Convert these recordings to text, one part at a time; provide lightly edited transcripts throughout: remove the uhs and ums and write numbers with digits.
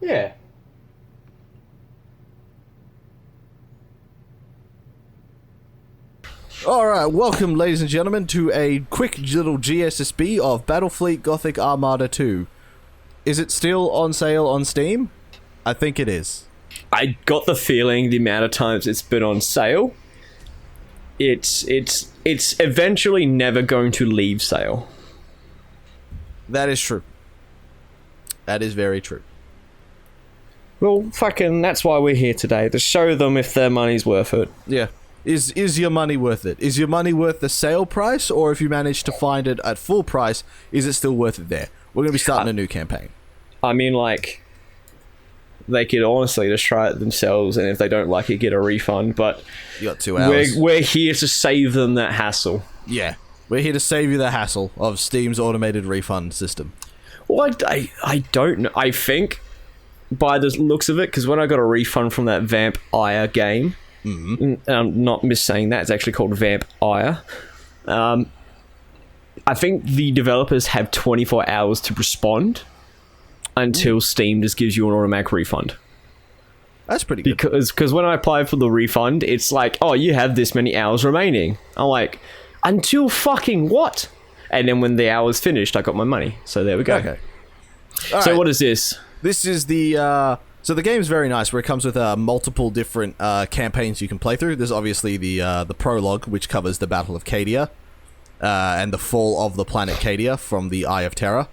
Yeah. Alright, welcome ladies and gentlemen to a quick little GSSB of Battlefleet Gothic Armada 2. Is it still on sale on Steam? I think it is. I got the feeling the amount of times it's been on sale, it's eventually never going to leave sale. That is true. That is very true. Well, fucking, that's why we're here today, to show them if their money's worth it. Yeah. Is your money worth it? Is your money worth the sale price, or if you manage to find it at full price, is it still worth it there? We're going to be starting a new campaign. I mean, like, they could honestly just try it themselves, and if they don't like it, get a refund, but You got 2 hours. we're here to save them that hassle. Yeah. We're here to save you the hassle of Steam's automated refund system. Well, I don't know. I think, by the looks of it, because when I got a refund from that Vamp Ire game, and I'm not missaying that, it's actually called Vamp Ire, I think the developers have 24 hours to respond until Steam just gives you an automatic refund. That's pretty good. Because when I applied for the refund, it's like, oh, you have this many hours remaining. I'm like, until fucking what? And then when the hour's finished, I got my money. So there we go. Okay. So what is this? This is the so the game's very nice, where it comes with multiple different campaigns you can play through. There's obviously the prologue, which covers the Battle of Cadia and the fall of the planet Cadia from the Eye of Terror.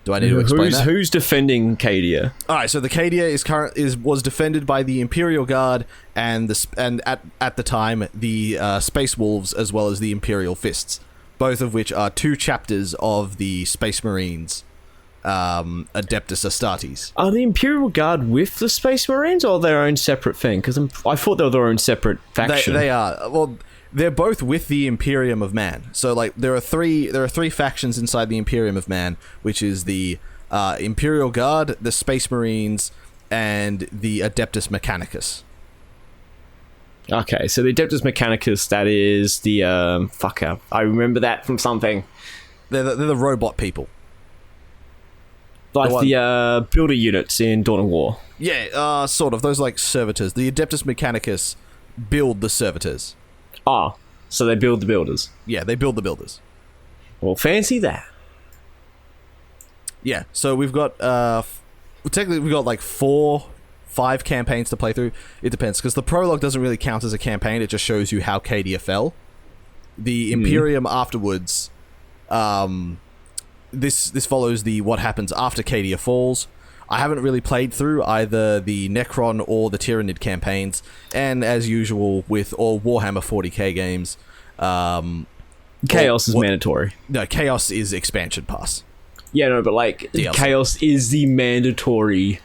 Do I need to explain that? Who's defending Cadia? All right, so the Cadia was defended by the Imperial Guard and at the time the Space Wolves, as well as the Imperial Fists, both of which are 2 chapters of the Space Marines. Adeptus Astartes. Are the Imperial Guard with the Space Marines, or their own separate thing? Because I thought they were their own separate faction. They are. Well, they're both with the Imperium of Man. So, like, there are three factions inside the Imperium of Man, which is the Imperial Guard, the Space Marines, and the Adeptus Mechanicus. Okay, so the Adeptus Mechanicus, that is the fucker. I remember that from something. They're the robot people. Like the builder units in Dawn of War. Yeah, sort of. Those, like, servitors. The Adeptus Mechanicus build the servitors. Ah, so they build the builders. Yeah, they build the builders. Well, fancy that. Yeah, so we've got, technically we've got, like, 5 campaigns to play through. It depends, because the prologue doesn't really count as a campaign. It just shows you how Cadia fell. The Imperium afterwards, This follows the what happens after Cadia falls. I haven't really played through either the Necron or the Tyrannid campaigns, and as usual with all Warhammer 40k games, Chaos is mandatory. No, Chaos is expansion pass. Yeah, no, but like DLC. Chaos is the mandatory.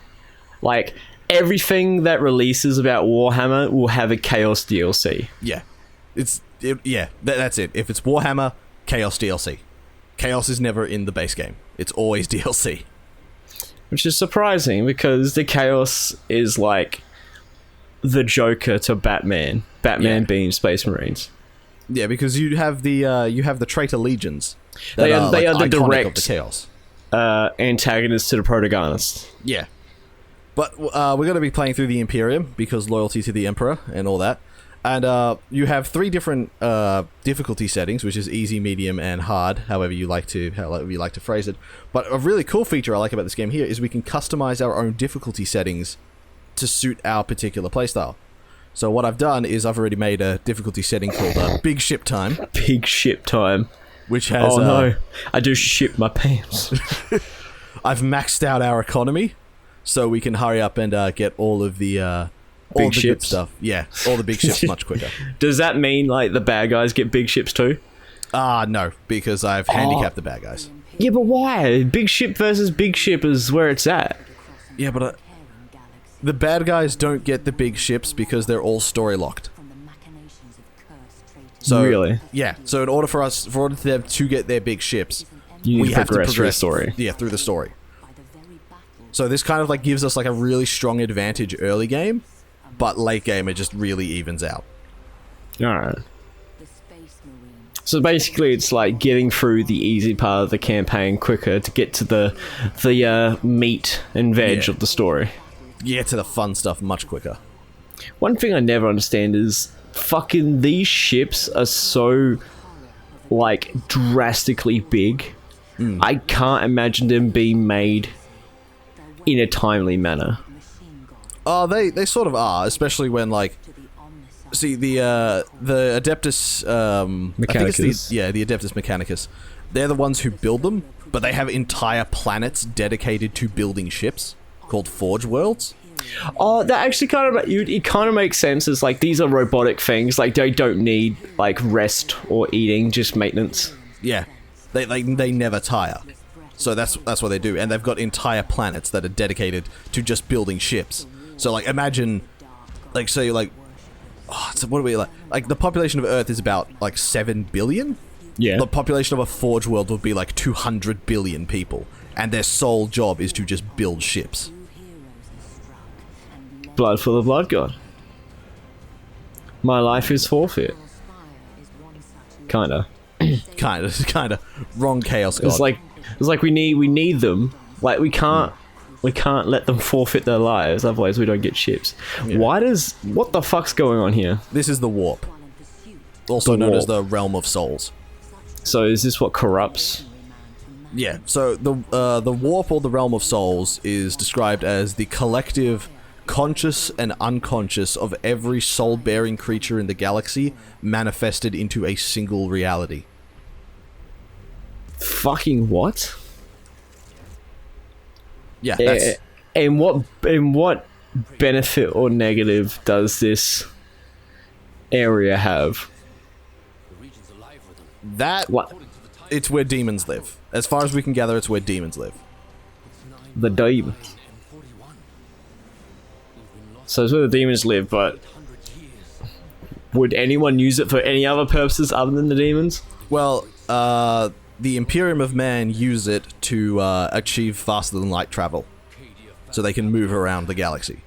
Like everything that releases about Warhammer will have a Chaos DLC. Yeah, that's it. If it's Warhammer, Chaos DLC. Chaos is never in the base game. It's always DLC. Which is surprising, because the Chaos is like the Joker to Batman. Batman being Space Marines. Yeah, because you have the traitor legions. They are the direct of the Chaos. antagonists to the protagonists. Yeah. But we're going to be playing through the Imperium, because loyalty to the Emperor and all that. And you have 3 different difficulty settings, which is easy, medium, and hard, however you like to phrase it. But a really cool feature I like about this game here is we can customize our own difficulty settings to suit our particular playstyle. So what I've done is I've already made a difficulty setting called Big Ship Time. Big ship time. Which has... Oh no, I do ship my pants. I've maxed out our economy, so we can hurry up and get all of the... all Big the ships. good stuff. Yeah, all the big ships much quicker. Does that mean like the bad guys get big ships too? No, because I've handicapped the bad guys. Yeah, but why? Big ship versus big ship is where it's at. Yeah, but the bad guys don't get the big ships because they're all story locked. So Really? Yeah. So in order for them to get their big ships, You need we to have to progress through the progress story. Yeah, through the story. So this kind of like gives us like a really strong advantage early game, but late game it just really evens out. Alright. So basically, it's like getting through the easy part of the campaign quicker to get to the meat and veg Yeah. of the story. Yeah, to the fun stuff much quicker. One thing I never understand is fucking these ships are so like drastically big. I can't imagine them being made in a timely manner. Oh, they sort of are, especially when like, see the Adeptus I think it's the Adeptus Mechanicus. They're the ones who build them, but they have entire planets dedicated to building ships called Forge Worlds. Oh, that actually it kind of makes sense. It's like these are robotic things. Like they don't need like rest or eating, just maintenance. Yeah, they never tire. So that's what they do, and they've got entire planets that are dedicated to just building ships. So like imagine, like say like, so what are we like? Like the population of Earth is about like 7 billion. Yeah. The population of a Forge world would be like 200 billion people, and their sole job is to just build ships. Blood for the blood god. My life is forfeit. Kinda. Kind of wrong chaos god. It's like we need them. Like we can't let them forfeit their lives, otherwise we don't get ships. Yeah. What the fuck's going on here? This is the warp, also known as the realm of souls. So is this what corrupts? Yeah. So the warp or the realm of souls is described as the collective conscious and unconscious of every soul-bearing creature in the galaxy manifested into a single reality. Fucking what? Yeah, that's... And what benefit or negative does this area have? That... What? It's where demons live. As far as we can gather, it's where demons live. The demon. So it's where the demons live, but would anyone use it for any other purposes other than the demons? Well, the Imperium of Man use it to achieve faster-than-light travel. So they can move around the galaxy.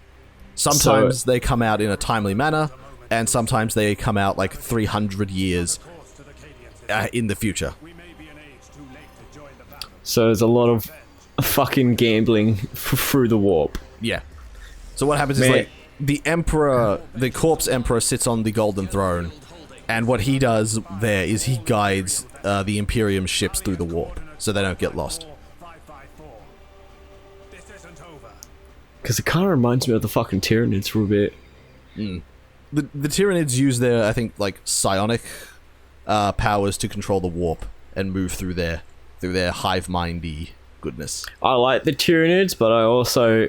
Sometimes they come out in a timely manner, and sometimes they come out like 300 years in the future. So there's a lot of fucking gambling through the warp. Yeah. So what happens is like the Emperor, the Corpse Emperor sits on the Golden Throne, and what he does there is he guides the Imperium ships through the warp, so they don't get lost. Because it kind of reminds me of the fucking Tyranids for a bit. The Tyranids use their, I think, like psionic powers to control the warp and move through their hive mindy goodness. I like the Tyranids, but I also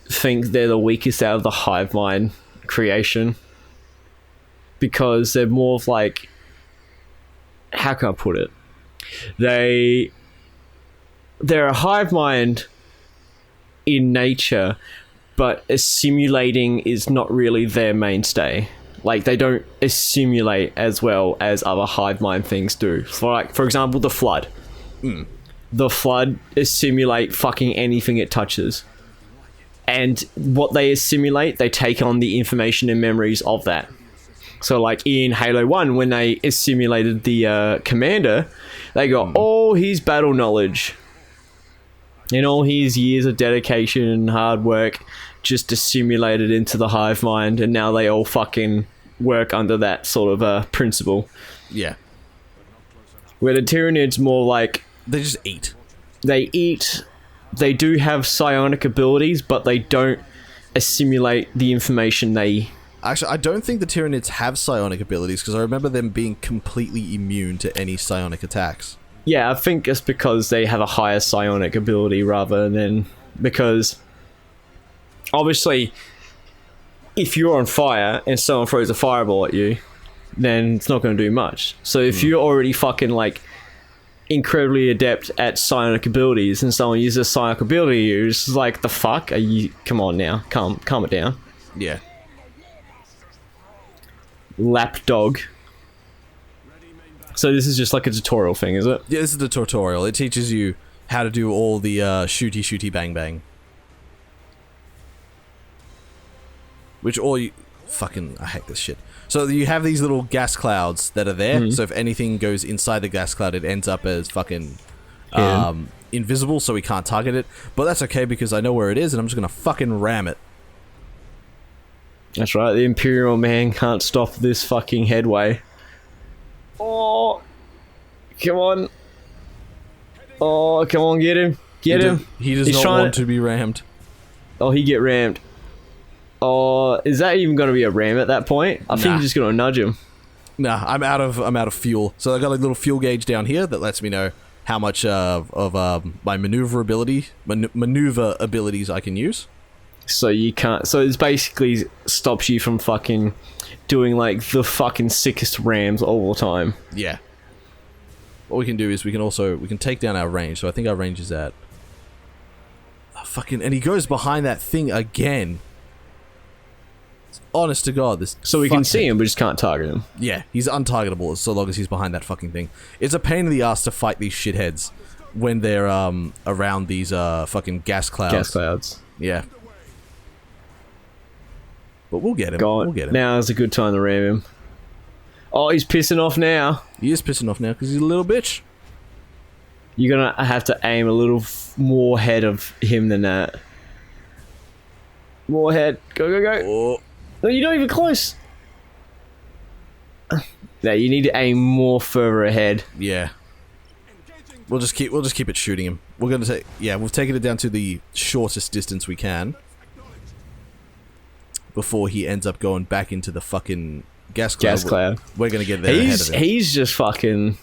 think they're the weakest out of the hive mind creation, because they're more of like, how can I put it? They're a hive mind in nature, but assimilating is not really their mainstay. Like they don't assimilate as well as other hive mind things do. For example, the Flood. The Flood assimilate fucking anything it touches. And what they assimilate, they take on the information and memories of that. So like in Halo 1, when they assimilated the commander, they got all his battle knowledge and all his years of dedication and hard work just assimilated into the hive mind, and now they all fucking work under that sort of principle. Yeah. Where the Tyranids more like... They just eat. They eat... They do have psionic abilities, but they don't assimilate the information they... Actually, I don't think the Tyranids have psionic abilities, because I remember them being completely immune to any psionic attacks. Yeah, I think it's because they have a higher psionic ability rather than... Because... Obviously, if you're on fire and someone throws a fireball at you, then it's not going to do much. So if you're already fucking, like... incredibly adept at psionic abilities, and someone uses a psionic ability, you're just like, the fuck? Are you... Come on now. Calm it down. Yeah. Lapdog. So this is just like a tutorial thing, is it? Yeah, this is the tutorial. It teaches you how to do all the shooty bang bang. Which all you... Fucking... I hate this shit. So you have these little gas clouds that are there. So if anything goes inside the gas cloud, it ends up as fucking invisible, so we can't target it. But that's okay because I know where it is, and I'm just gonna fucking ram it. That's right. The Imperial man can't stop this fucking headway. Oh, come on! Oh, come on, get him! Get him! He does He's not want to be rammed. Oh, he get rammed. Oh, is that even going to be a ram at that point? I think you're just going to nudge him. Nah, I'm out of fuel. So I got a little fuel gauge down here that lets me know how much of my maneuver abilities I can use. So you can't. So it's basically stops you from fucking doing like the fucking sickest rams all the time. Yeah. What we can do is we can take down our range. So I think our range is at fucking, and he goes behind that thing again. Honest to God, this. So we can see him, but just can't target him. Yeah, he's untargetable so long as he's behind that fucking thing. It's a pain in the ass to fight these shitheads when they're around these fucking gas clouds. Gas clouds. Yeah. But we'll get him. We'll get him. Now is a good time to ram him. Oh, he's pissing off now. He is pissing off now because he's a little bitch. You're gonna have to aim a little more ahead of him than that. More ahead. Go, go, go. Oh. No, you're not even close. No, you need to aim more further ahead. Yeah. We'll just keep it shooting him. We're gonna take we've taken it down to the shortest distance we can before he ends up going back into the fucking gas cloud. Gas cloud. We're gonna get there ahead of him. He's just fucking.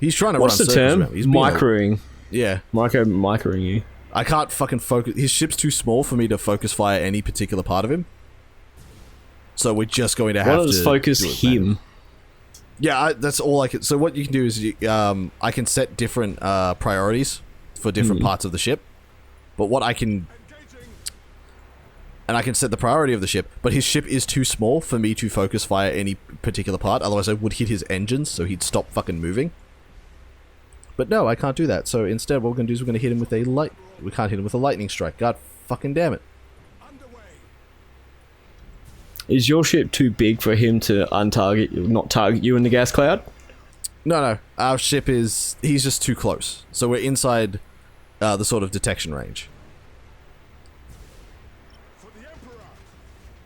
He's trying to What's run the circles term? around. He's Microing. Yeah. Microing you. I can't fucking focus. His ship's too small for me to focus fire any particular part of him. So we're just going to have to just focus him. Yeah, that's all I can. So what you can do is I can set different priorities for different parts of the ship. But what I can... And I can set the priority of the ship, but his ship is too small for me to focus fire any particular part. Otherwise I would hit his engines, so he'd stop fucking moving. But no, I can't do that. So instead what we're going to do is we're going to hit him with a light... We can't hit him with a lightning strike. God fucking damn it. Is your ship too big for him to not target you in the gas cloud? No. Our ship is... He's just too close. So we're inside the sort of detection range.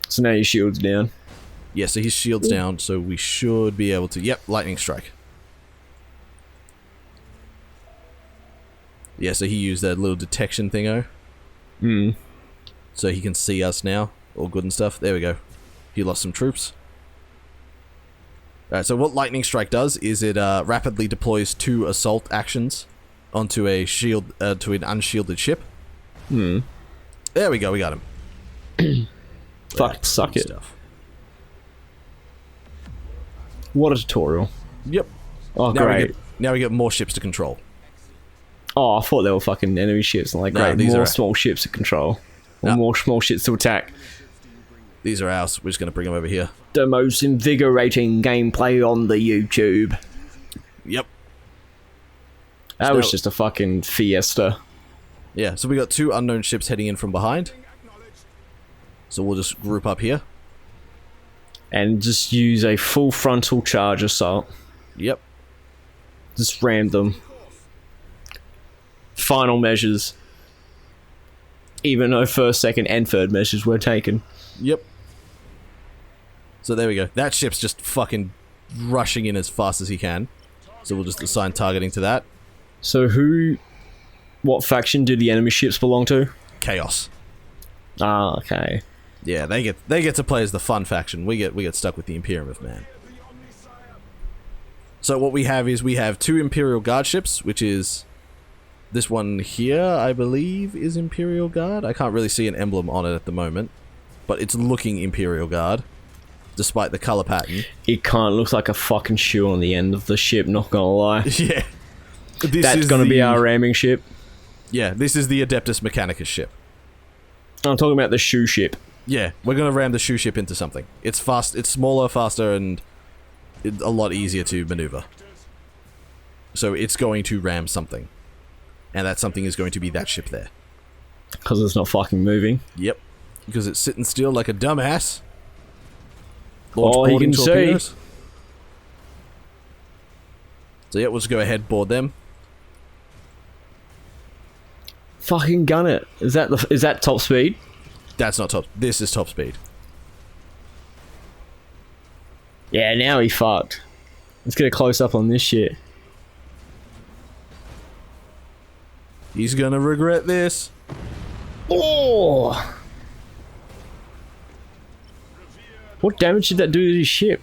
So now your shield's down. Yeah, so his shield's down, so we should be able to... Yep, lightning strike. Yeah, so he used that little detection thingo. So he can see us now. All good and stuff. There we go. He lost some troops. Alright, so what lightning strike does is it rapidly deploys 2 assault actions onto a shield, to an unshielded ship. There we go, we got him. Fuck, suck it. What a tutorial. Yep. Oh, now great. Now we get more ships to control. Oh, I thought they were fucking enemy ships. I'm like, great, these more are... small ships to control. Or more small ships to attack. These are ours. We're just going to bring them over here. The most invigorating gameplay on the YouTube. Yep. That was just a fucking fiesta. Yeah, so we got 2 unknown ships heading in from behind. So we'll just group up here. And just use a full frontal charge assault. Yep. Just ram them. Final measures. Even though first, second, and third measures were taken. Yep. So there we go. That ship's just fucking rushing in as fast as he can. So we'll just assign targeting to that. So what faction do the enemy ships belong to? Chaos. Ah, okay. Yeah, they get to play as the fun faction. We get stuck with the Imperium of Man. So what we have is we have 2 Imperial Guard ships, which is this one here, I believe, is Imperial Guard. I can't really see an emblem on it at the moment, but it's looking Imperial Guard, despite the color pattern. It kind of looks like a fucking shoe on the end of the ship, not gonna lie. Yeah. That's gonna be our ramming ship. Yeah, this is the Adeptus Mechanicus ship. I'm talking about the shoe ship. Yeah, we're gonna ram the shoe ship into something. It's fast, it's smaller, faster, and a lot easier to maneuver. So it's going to ram something. And that something is going to be that ship there. Because it's not fucking moving. Yep. Because it's sitting still like a dumbass. Launch Oh, you boarding can see. torpedoes. So yeah, we'll just go ahead, board them. Fucking gun it. Is that top speed? That's not top. This is top speed. Yeah, now he fucked. Let's get a close up on this shit. He's gonna regret this. Oh! What damage did that do to his ship?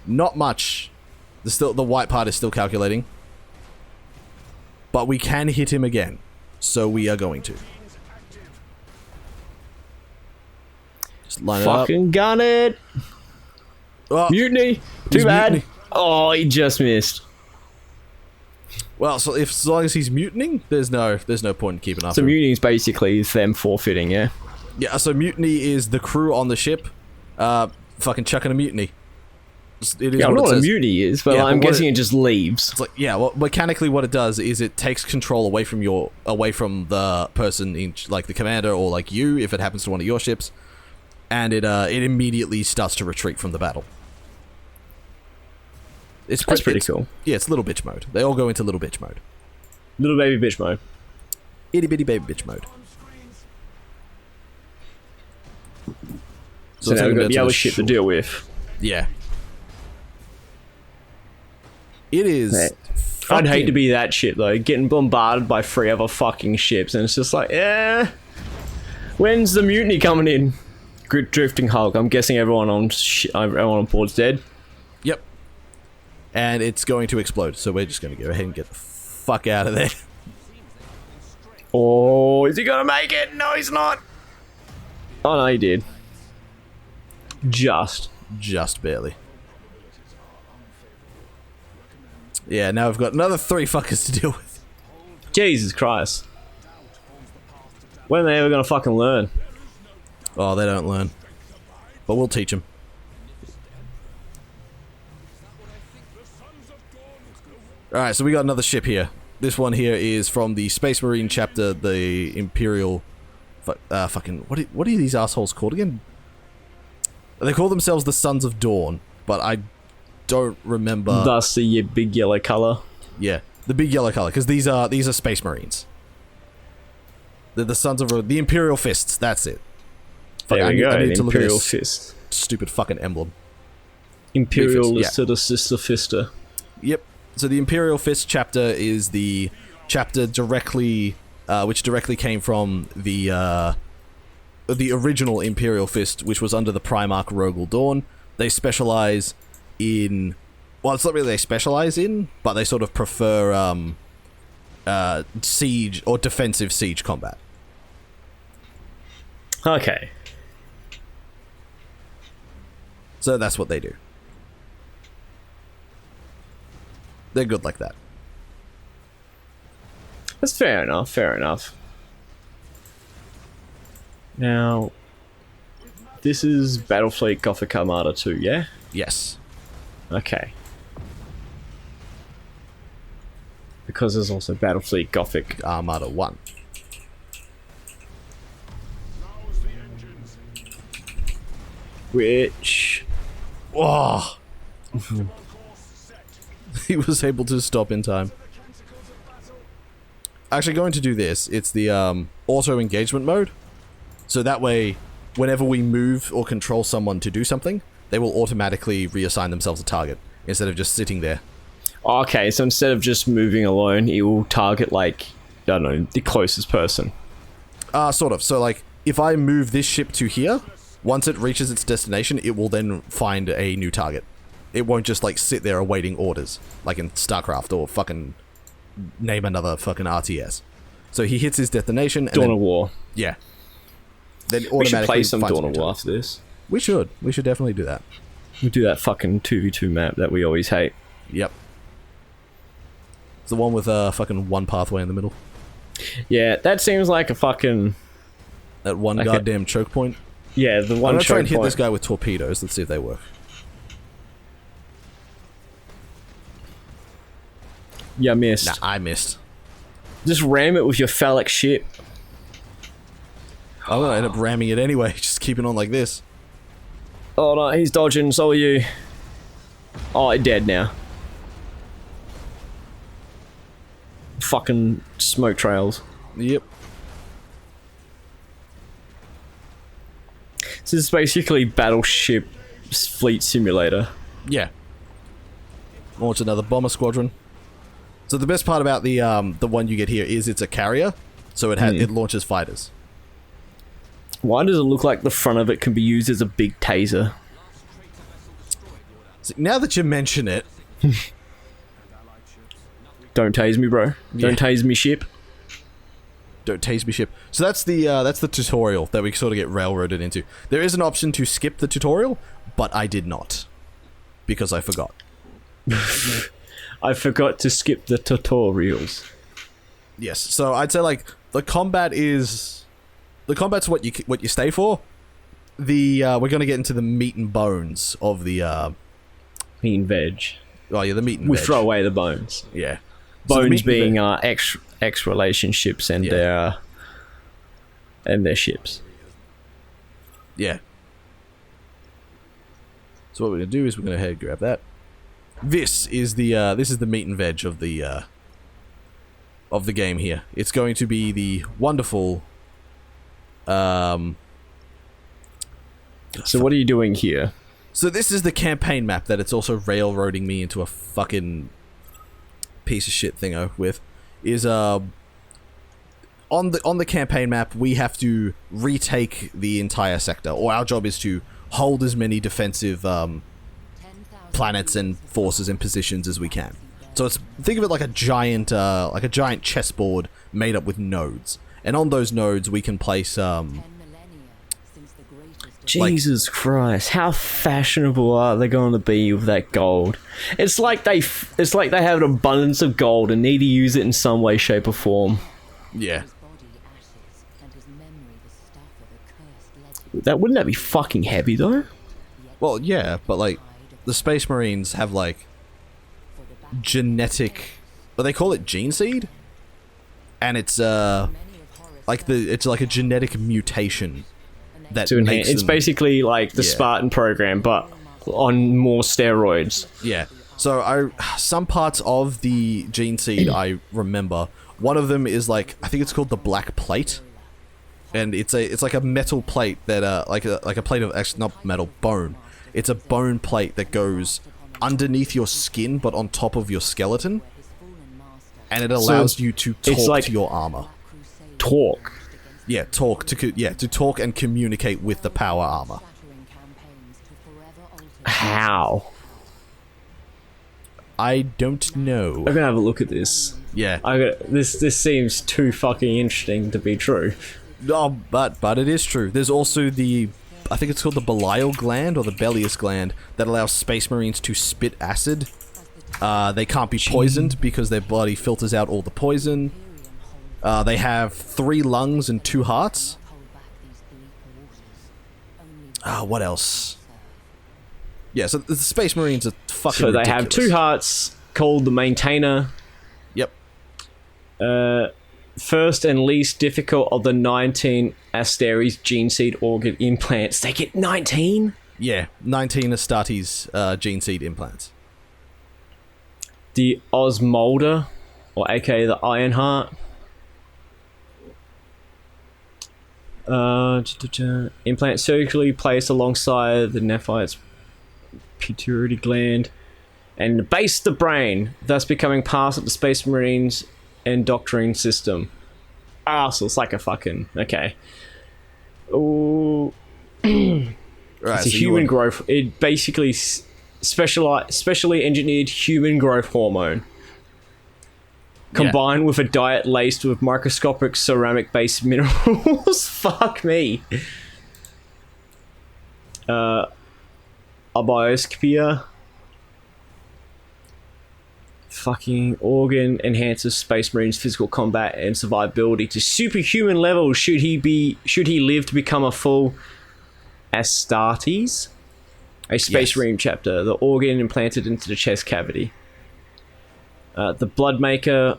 Not much. The white part is still calculating. But we can hit him again. So we are going to. Just line it up. Fucking gun it! Oh, Mutiny! he's Too bad! mutiny. Oh, he just missed. Well, so as long as he's mutinying, there's no point in keeping up. So with him. mutiny is basically them forfeiting, yeah? Yeah, so mutiny is the crew on the ship fucking chucking a mutiny. It is Yeah, I what don't know it what a says. mutiny is, but Yeah, I'm but what guessing it just leaves. It's like, yeah, well, mechanically what it does is it takes control away from the person in, like, the commander or, like, you, if it happens to one of your ships, and it immediately starts to retreat from the battle. That's pretty cool. Yeah, it's little bitch mode. They all go into little bitch mode. Little baby bitch mode. Itty bitty baby bitch mode. So now we've got the other shit to deal with. Yeah. It is. Mate, I'd hate to be that shit though, getting bombarded by 3 other fucking ships, and it's just like, when's the mutiny coming in? Good drifting Hulk. I'm guessing everyone on board's dead. Yep. And it's going to explode, so we're just going to go ahead and get the fuck out of there. Oh, is he gonna make it? No, he's not. Oh no, he did. Just barely. Yeah, now we've got another 3 fuckers to deal with. Jesus Christ. When are they ever gonna fucking learn? Oh, they don't learn. But we'll teach them. Alright, so we got another ship here. This one here is from the Space Marine chapter, the Imperial... fucking... What are these assholes called again? They call themselves the Sons of Dawn, but I don't remember... Thus the big yellow colour. Yeah, the big yellow color, because these are Space Marines. They're the Sons of... The Imperial Fists, that's it. There we go, I need the to look at Imperial this Fist. stupid fucking emblem. Imperial Yeah. to the Sister Fister. Yep. So the Imperial Fist chapter is the chapter directly, which directly came from the original Imperial Fist, which was under the Primarch Rogel Dawn. They specialize in, well, it's not really they specialize in, but they sort of prefer siege or defensive siege combat. Okay. So that's what they do. They're good like that. That's fair enough, fair enough. Now, this is Battlefleet Gothic Armada 2, yeah? Yes. Okay. Because there's also Battlefleet Gothic. Armada 1. Which... Oh! He was able to stop in time. Actually, going to do this. It's the auto engagement mode. So that way, whenever we move or control someone to do something, they will automatically reassign themselves a target instead of just sitting there. Okay, so instead of just moving alone, it will target, like, I don't know, the closest person. Sort of. So, like, if I move this ship to here, once it reaches its destination, it will then find a new target. It won't just, like, sit there awaiting orders, like in StarCraft or fucking name another fucking RTS. So he hits his destination and Dawn of War. Yeah. Then automatically We should play some finds Dawn a of new War target. after this. We should. We should definitely do that. We do that fucking 2v2 map that we always hate. Yep. It's the one with fucking one pathway in the middle. Yeah, that seems like a fucking... That one Okay. goddamn choke point. Yeah, the I'm one gonna try and choke hit this point. guy with torpedoes. Let's see if they work. Yeah, missed. Nah, I missed. Just ram it with your phallic ship. I'm gonna end up ramming it anyway, just keeping on like this. Oh no, he's dodging, so are you. Oh, he's dead now. Fucking smoke trails. Yep. This is basically Battleship Fleet Simulator. Yeah. Launch another bomber squadron. So the best part about the one you get here is it's a carrier, so it launches fighters. Why does it look like the front of it can be used as a big taser? So now that you mention it, Don't tase me, bro. Don't tase me, ship. don't tase me ship. So that's the tutorial that we sort of get railroaded into. There is an option to skip the tutorial, but I did not because I forgot. I forgot to skip the tutorials. Yes. So I'd say like the combat's what you stay for. We're gonna get into the meat and bones of the Meat and veg. oh yeah, the meat and We veg. throw away the bones. Yeah. So the Bones meat and being veg- ex relationships and their ships. Yeah. So what we're gonna do is we're gonna head grab that. This is the meat and veg of the game here. It's going to be the wonderful. So what are you doing here? So this is the campaign map that it's also railroading me into a fucking piece of shit thingo with. Is on the campaign map we have to retake the entire sector, or our job is to hold as many defensive planets and forces and positions as we can. So think of it like a giant chessboard made up with nodes, and on those nodes we can place Jesus Christ, how fashionable are they going to be with that gold? It's like they have an abundance of gold and need to use it in some way, shape, or form. yeah. Wouldn't that be fucking heavy though? Well, yeah, but like the Space Marines have like genetic, but they call it gene seed, and it's like a genetic mutation that To enhance. makes It's them, basically like the Spartan program, but on more steroids. yeah. So some parts of the gene seed I remember. One of them is like, I think it's called the black plate, and it's like a metal plate that like a plate of, actually not metal, bone. It's a bone plate that goes underneath your skin but on top of your skeleton, and it allows you to talk to your armor. Talk. Yeah, to talk and communicate with the power armor. How? I don't know. I'm gonna have a look at this. Yeah. This seems too fucking interesting to be true. Oh, but it is true. There's also I think it's called the Belial gland or the Bellius gland that allows Space Marines to spit acid. They can't be poisoned because their body filters out all the poison. They have 3 lungs and 2 hearts. What else? Yeah, so the Space Marines are fucking So they ridiculous. have 2 hearts called the Maintainer. Yep. First and least difficult of the 19 Asteri's gene seed organ implants. They get 19? Yeah, 19 Astartes gene seed implants. The Osmolder, or aka the Ironheart. Implant surgically placed alongside the Nephite's pituitary gland and the base of the brain, thus becoming part of the Space Marines endocrine system. So it's like a fucking... Okay. Ooh. Right, It's a so human growth... It basically... specially engineered human growth hormone. Combined with a diet laced with microscopic ceramic-based minerals. Fuck me. Abioscopia. Fucking organ enhances Space Marines' physical combat and survivability to superhuman levels should he live to become a full Astartes. A Space Marine chapter. The organ implanted into the chest cavity. The Bloodmaker.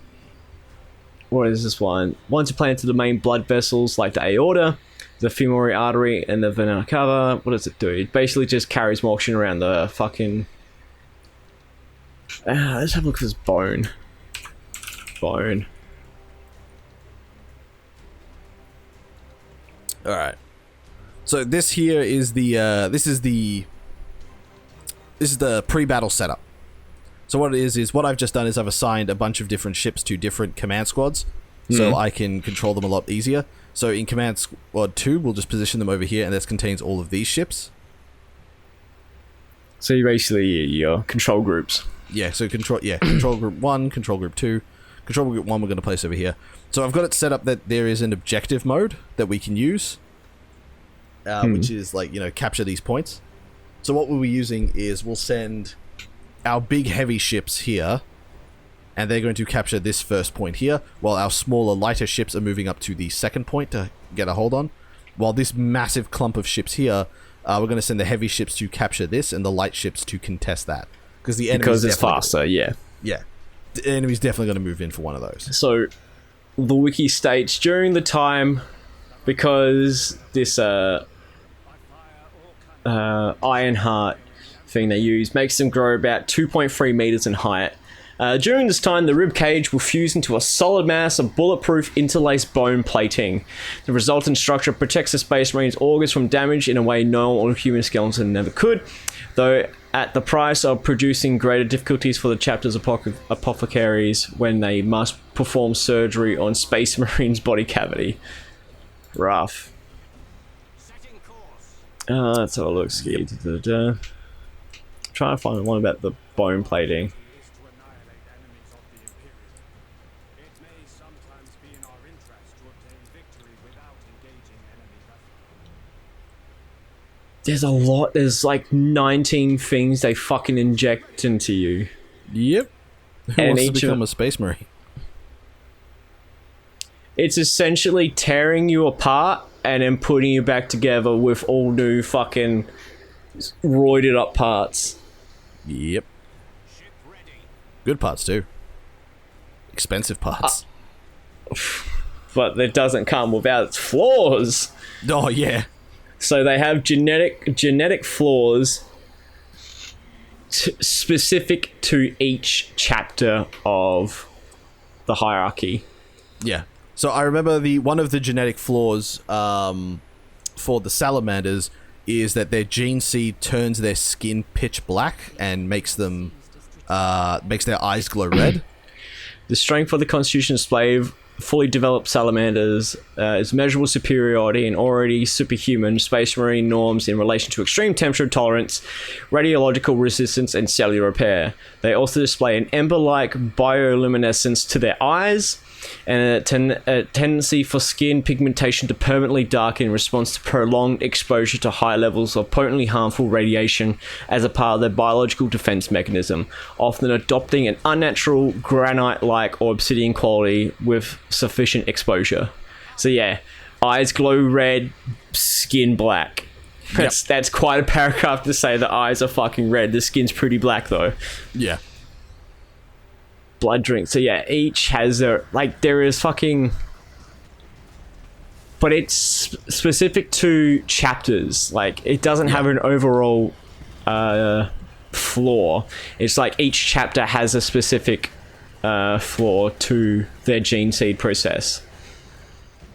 What is this one? Once implanted the main blood vessels like the aorta, the femoral artery and the vena cava. What does it do? It basically just carries more oxygen around the fucking... let's have a look at this bone. Bone. Alright. So this here is the, this is the pre-battle setup. So what it is what I've just done is I've assigned a bunch of different ships to different command squads, so I can control them a lot easier. So in Command Squad 2, we'll just position them over here, and this contains all of these ships. So you basically, your control groups. Yeah, so control group 1, control group 2. Control group 1 we're going to place over here. So I've got it set up that there is an objective mode that we can use, which is like, capture these points. So what we'll be using is we'll send our big heavy ships here, and they're going to capture this first point here, while our smaller, lighter ships are moving up to the second point to get a hold on. While this massive clump of ships here, we're going to send the heavy ships to capture this, and the light ships to contest that. Because it's faster, yeah. Yeah. The enemy's definitely going to move in for one of those. So, the wiki states, during the time, because this Ironheart thing they use makes them grow about 2.3 meters in height. During this time, the rib cage will fuse into a solid mass of bulletproof interlaced bone plating. The resultant structure protects the Space Marine's organs from damage in a way normal or human skeleton never could, though at the price of producing greater difficulties for the chapter's apothecaries when they must perform surgery on Space Marine's body cavity. Rough. That's how it looks. Trying to find one about the bone plating. There's a lot. There's like 19 things they fucking inject into you. Yep. Who wants to become a Space Marine? It's essentially tearing you apart and then putting you back together with all new fucking roided up parts. Yep. Good parts too. Expensive parts. But it doesn't come without its flaws. Oh yeah. So they have genetic flaws specific to each chapter of the hierarchy. Yeah. So I remember one of the genetic flaws for the salamanders is that their gene seed turns their skin pitch black and makes their eyes glow red. The strength of the Constitution display fully developed salamanders is measurable superiority in already superhuman Space Marine norms in relation to extreme temperature tolerance, radiological resistance, and cellular repair. They also display an ember-like bioluminescence to their eyes and a tendency for skin pigmentation to permanently darken in response to prolonged exposure to high levels of potently harmful radiation as a part of their biological defense mechanism, often adopting an unnatural granite-like or obsidian quality with sufficient exposure. So yeah, eyes glow red, skin black. That's quite a paragraph to say the eyes are fucking red. The skin's pretty black though. Yeah. Blood drink. So yeah, each has their, like, there is fucking, but it's specific to chapters. Like, it doesn't have an overall flaw. It's like each chapter has a specific flaw to their gene seed process.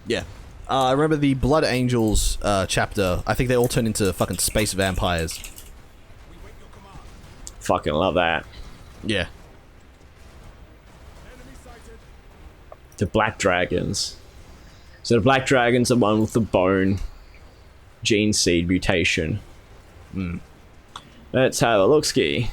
Yeah. I remember the Blood Angels chapter. I think they all turn into fucking space vampires. Fucking love that. Yeah. The Black Dragons. So the Black Dragons are one with the bone gene seed mutation. Let's have a look ski.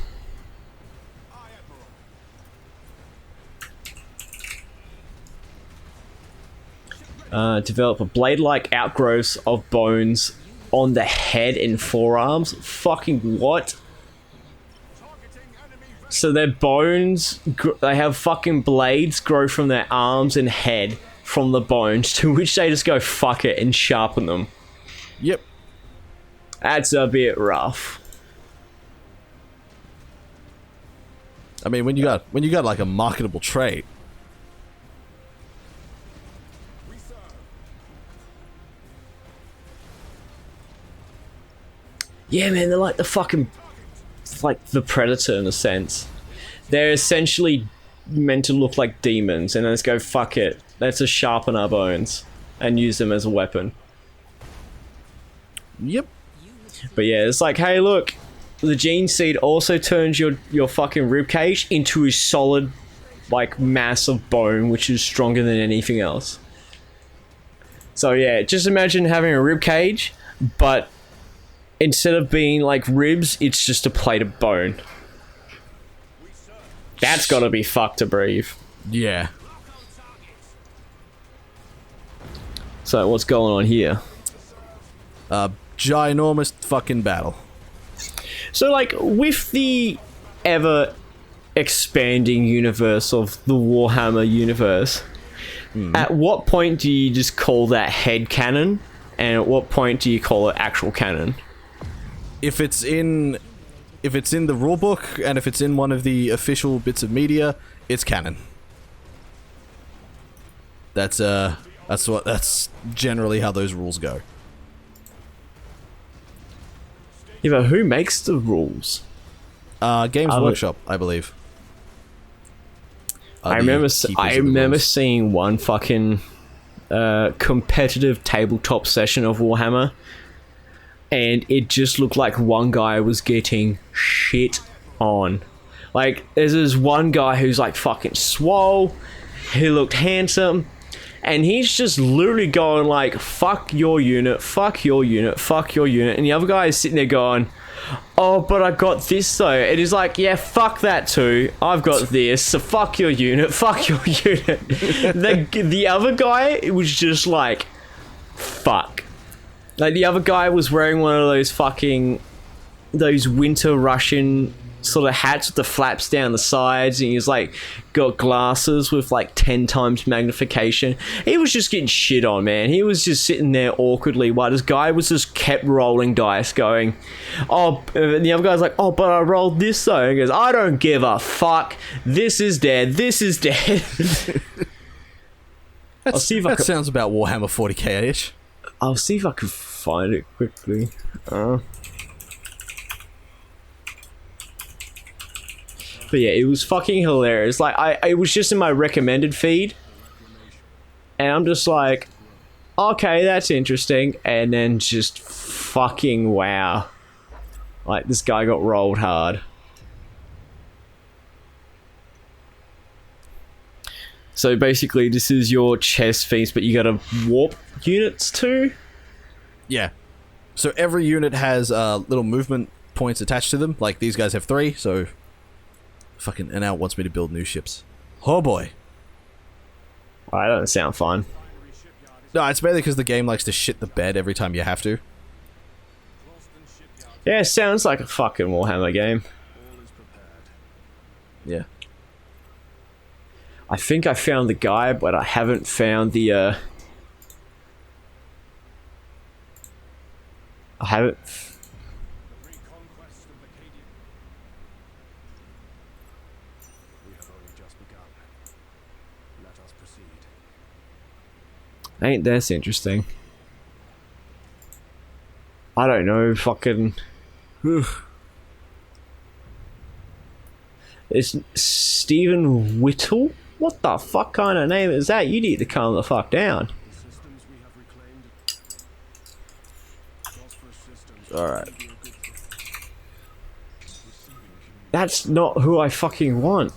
Develop a blade-like outgrowths of bones on the head and forearms. Fucking what? So their bones, they have fucking blades grow from their arms and head from the bones, to which they just go fuck it and sharpen them. Yep. That's a bit rough. I mean, when you got like a marketable trait. Yeah, man, they're like the fucking, like the Predator in a sense. They're essentially meant to look like demons, and let's go, fuck it, let's just sharpen our bones and use them as a weapon. Yep. But yeah, it's like, hey, look, the gene seed also turns your fucking ribcage into a solid, like, mass of bone, which is stronger than anything else. So yeah, just imagine having a ribcage, but instead of being like ribs, it's just a plate of bone. That's gotta be fucked to breathe. Yeah. So what's going on here? Ginormous fucking battle. So like, with the ever expanding universe of the Warhammer universe, at what point do you just call that head canon, and at what point do you call it actual canon? If it's in the rulebook and if it's in one of the official bits of media, it's canon. That's generally how those rules go. Yeah, but who makes the rules? Games Workshop, I believe. I remember seeing one fucking competitive tabletop session of Warhammer, and it just looked like one guy was getting shit on. Like, there's this one guy who's like fucking swole, he looked handsome, and he's just literally going like, fuck your unit, fuck your unit, fuck your unit, and the other guy is sitting there going, oh, but I got this though. It is like, yeah, fuck that too. I've got this, so fuck your unit, fuck your unit. The other guy, it was just like, fuck. Like, the other guy was wearing one of those winter Russian sort of hats with the flaps down the sides, and he's like got glasses with like 10 times magnification. He was just getting shit on, man. He was just sitting there awkwardly while this guy was just kept rolling dice going, oh, and the other guy's like, oh, but I rolled this though. And he goes, I don't give a fuck. This is dead. This is dead. I'll see if that sounds about Warhammer 40k-ish. I'll see if I can find it quickly. But yeah, it was fucking hilarious. Like, it was just in my recommended feed, and I'm just like, okay, that's interesting. And then just fucking wow. Like, this guy got rolled hard. So basically, this is your chess feast, but you gotta warp units too? Yeah. So every unit has little movement points attached to them. Like, these guys have 3, so... Fucking and now wants me to build new ships. Oh boy. That doesn't sound fun. No, it's mainly because the game likes to shit the bed every time you have to. Yeah, it sounds like a fucking Warhammer game. Yeah. I think I found the guy, but I haven't found the I haven't... Ain't this interesting? I don't know, fucking... It's Stephen Whittle? What the fuck kind of name is that? You need to calm the fuck down. Alright. That's not who I fucking want.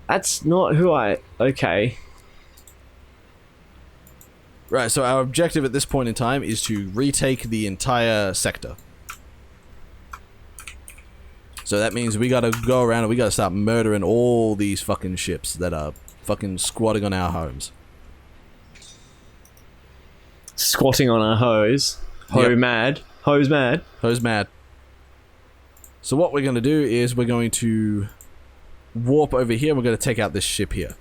That's not who I... Okay. Right, so our objective at this point in time is to retake the entire sector. So that means we gotta go around and we gotta start murdering all these fucking ships that are fucking squatting on our homes. Squatting on our hose. Yep. Mad. Hose mad. Hose mad. So what we're gonna do is we're going to warp over here and we're gonna take out this ship here.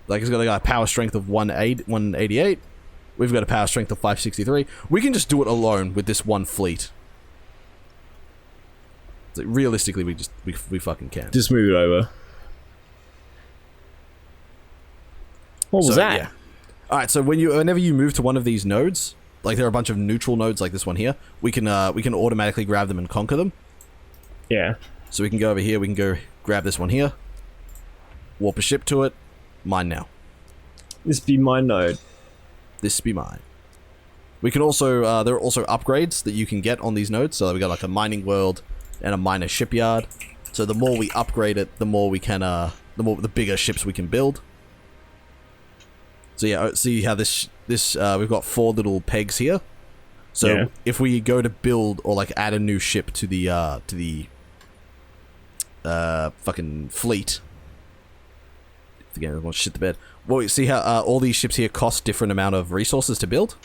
Like, it's got a power strength of 188. We've got a power strength of 563. We can just do it alone with this one fleet. Like, realistically, we fucking can. Just move it over. What was that? Yeah. Alright, so whenever you move to one of these nodes, like there are a bunch of neutral nodes like this one here. We can automatically grab them and conquer them. Yeah. So we can go over here. We can go grab this one here. Warp a ship to it. Mine now. This be my node. This be mine. We can also there are also upgrades that you can get on these nodes. So we got like a mining world and a miner shipyard. So the more we upgrade it, the more we can the bigger ships we can build. So yeah, see how this we've got 4 little pegs here. So if we go to build or like add a new ship to the fucking fleet, again, I want to shit the bed. Well, see how all these ships here cost different amount of resources to build.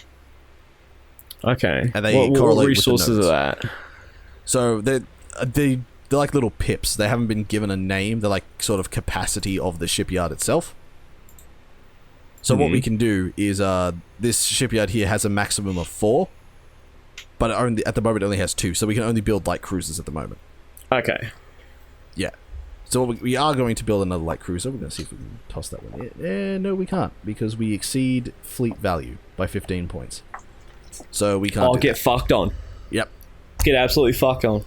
Okay. And they what correlate resources with the nodes. are that? So they're like little pips. They haven't been given a name. They're like sort of capacity of the shipyard itself. So what we can do is this shipyard here has a maximum of 4, but at the moment it only has 2. So we can only build light cruisers at the moment. Okay. Yeah. So we are going to build another light cruiser. We're going to see if we can toss that one. No, we can't, because we exceed fleet value by 15 points. So we can't. I'll get fucked on. Yep. Get absolutely fucked on.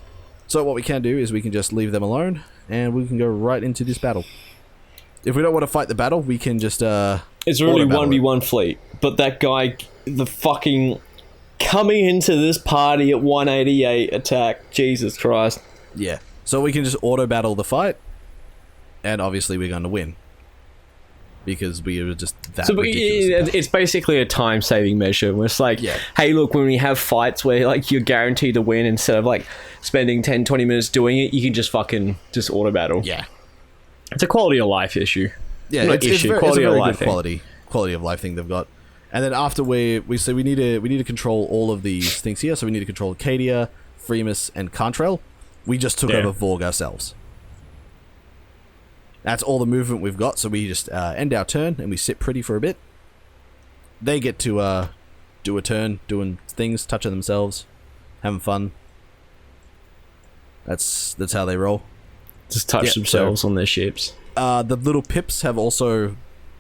So what we can do is we can just leave them alone, and we can go right into this battle. If we don't want to fight the battle, we can just it's already 1v1 fleet, but that guy, the fucking coming into this party at 188 attack, Jesus Christ. Yeah. So we can just auto battle the fight, and obviously we're going to win. Because we are just that ridiculous. It's basically a time-saving measure. Where it's like, hey, look, when we have fights where like you're guaranteed to win, instead of like spending 10, 20 minutes doing it, you can just fucking auto battle. Yeah. It's a quality of life issue. Yeah, it's a very good quality of life thing they've got. And then after we say we need to control all of these things here. So we need to control Cadia, Freemus, and Cantrell. We just took over Vorg ourselves. That's all the movement we've got, so we just end our turn and we sit pretty for a bit. They get to do a turn, doing things, touching themselves, having fun. That's how they roll. Just touch themselves on their ships. The little pips have also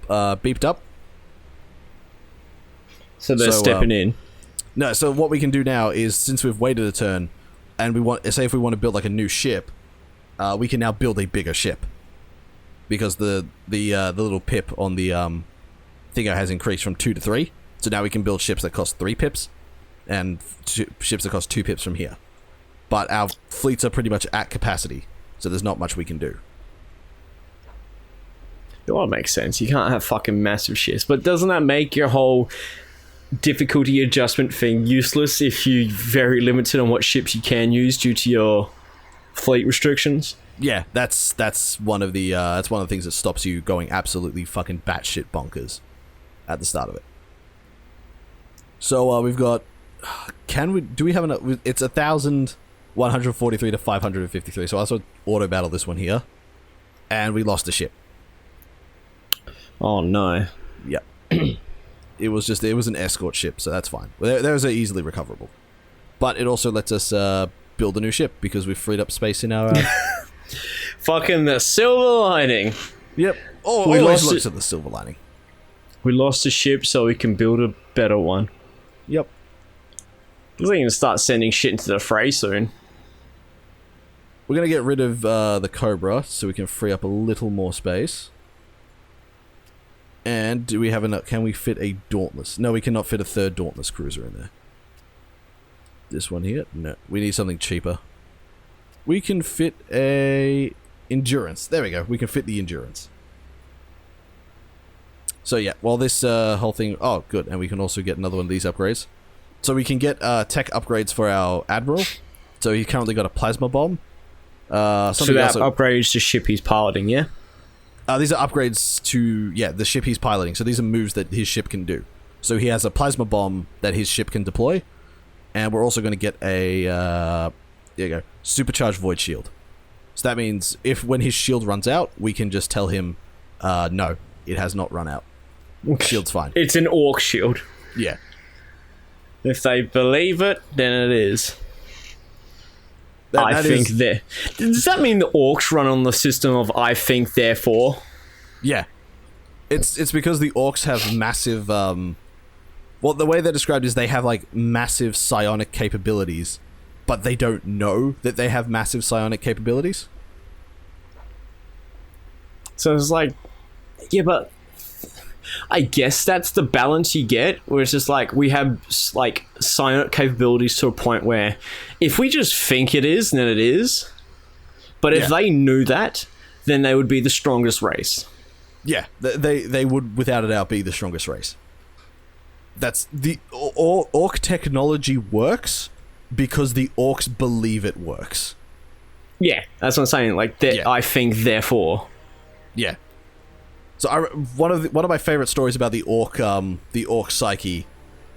beeped up. So they're stepping in. No, so what we can do now is, since we've waited a turn, and if we want to build like a new ship, we can now build a bigger ship. Because the little pip on the thingo has increased from 2 to 3, so now we can build ships that cost 3 pips, and ships that cost 2 pips from here. But our fleets are pretty much at capacity, so there's not much we can do. Well, it makes sense. You can't have fucking massive ships, but doesn't that make your whole difficulty adjustment thing useless if you're very limited on what ships you can use due to your fleet restrictions? Yeah, that's one of the things that stops you going absolutely fucking batshit bonkers at the start of it. So we've got. Do we have enough? It's 1,143 to 553. So I also auto battle this one here, and we lost a ship. Oh no. Yep. It was an escort ship, so that's fine. Those are easily recoverable, but it also lets us build a new ship because we've freed up space in our. Fucking the silver lining. Yep. Oh, we always looks at the silver lining. We lost a ship so we can build a better one. Yep. We're going to start sending shit into the fray soon. We're going to get rid of the Cobra so we can free up a little more space. And do we have enough? Can we fit a Dauntless? No, we cannot fit a third Dauntless cruiser in there. This one here? No. We need something cheaper. We can fit a Endurance. There we go. We can fit the Endurance. So yeah, while this whole thing... Oh, good. And we can also get another one of these upgrades. So we can get tech upgrades for our Admiral. So he's currently got a Plasma Bomb. So that upgrades the ship he's piloting, yeah? These are upgrades to, the ship he's piloting. So these are moves that his ship can do. So he has a Plasma Bomb that his ship can deploy. And we're also going to get a... there you go. Supercharged Void Shield. So that means when his shield runs out, we can just tell him, no, it has not run out. Shield's fine. It's an orc shield. Yeah. If they believe it, then it is. I think that... Does that mean the orcs run on the system of I think, therefore? Yeah. It's because the orcs have massive Well, the way they're described is they have like massive psionic capabilities, but they don't know that they have massive psionic capabilities. So it's like, yeah, but I guess that's the balance you get, where it's just like we have like psionic capabilities to a point where if we just think it is, then it is. But if they knew that, then they would be the strongest race. Yeah, they would without a doubt be the strongest race. That's the orc technology works because the orcs believe it works. Yeah, that's what I'm saying. Like, I think, therefore. Yeah. So one of my favorite stories about the orc psyche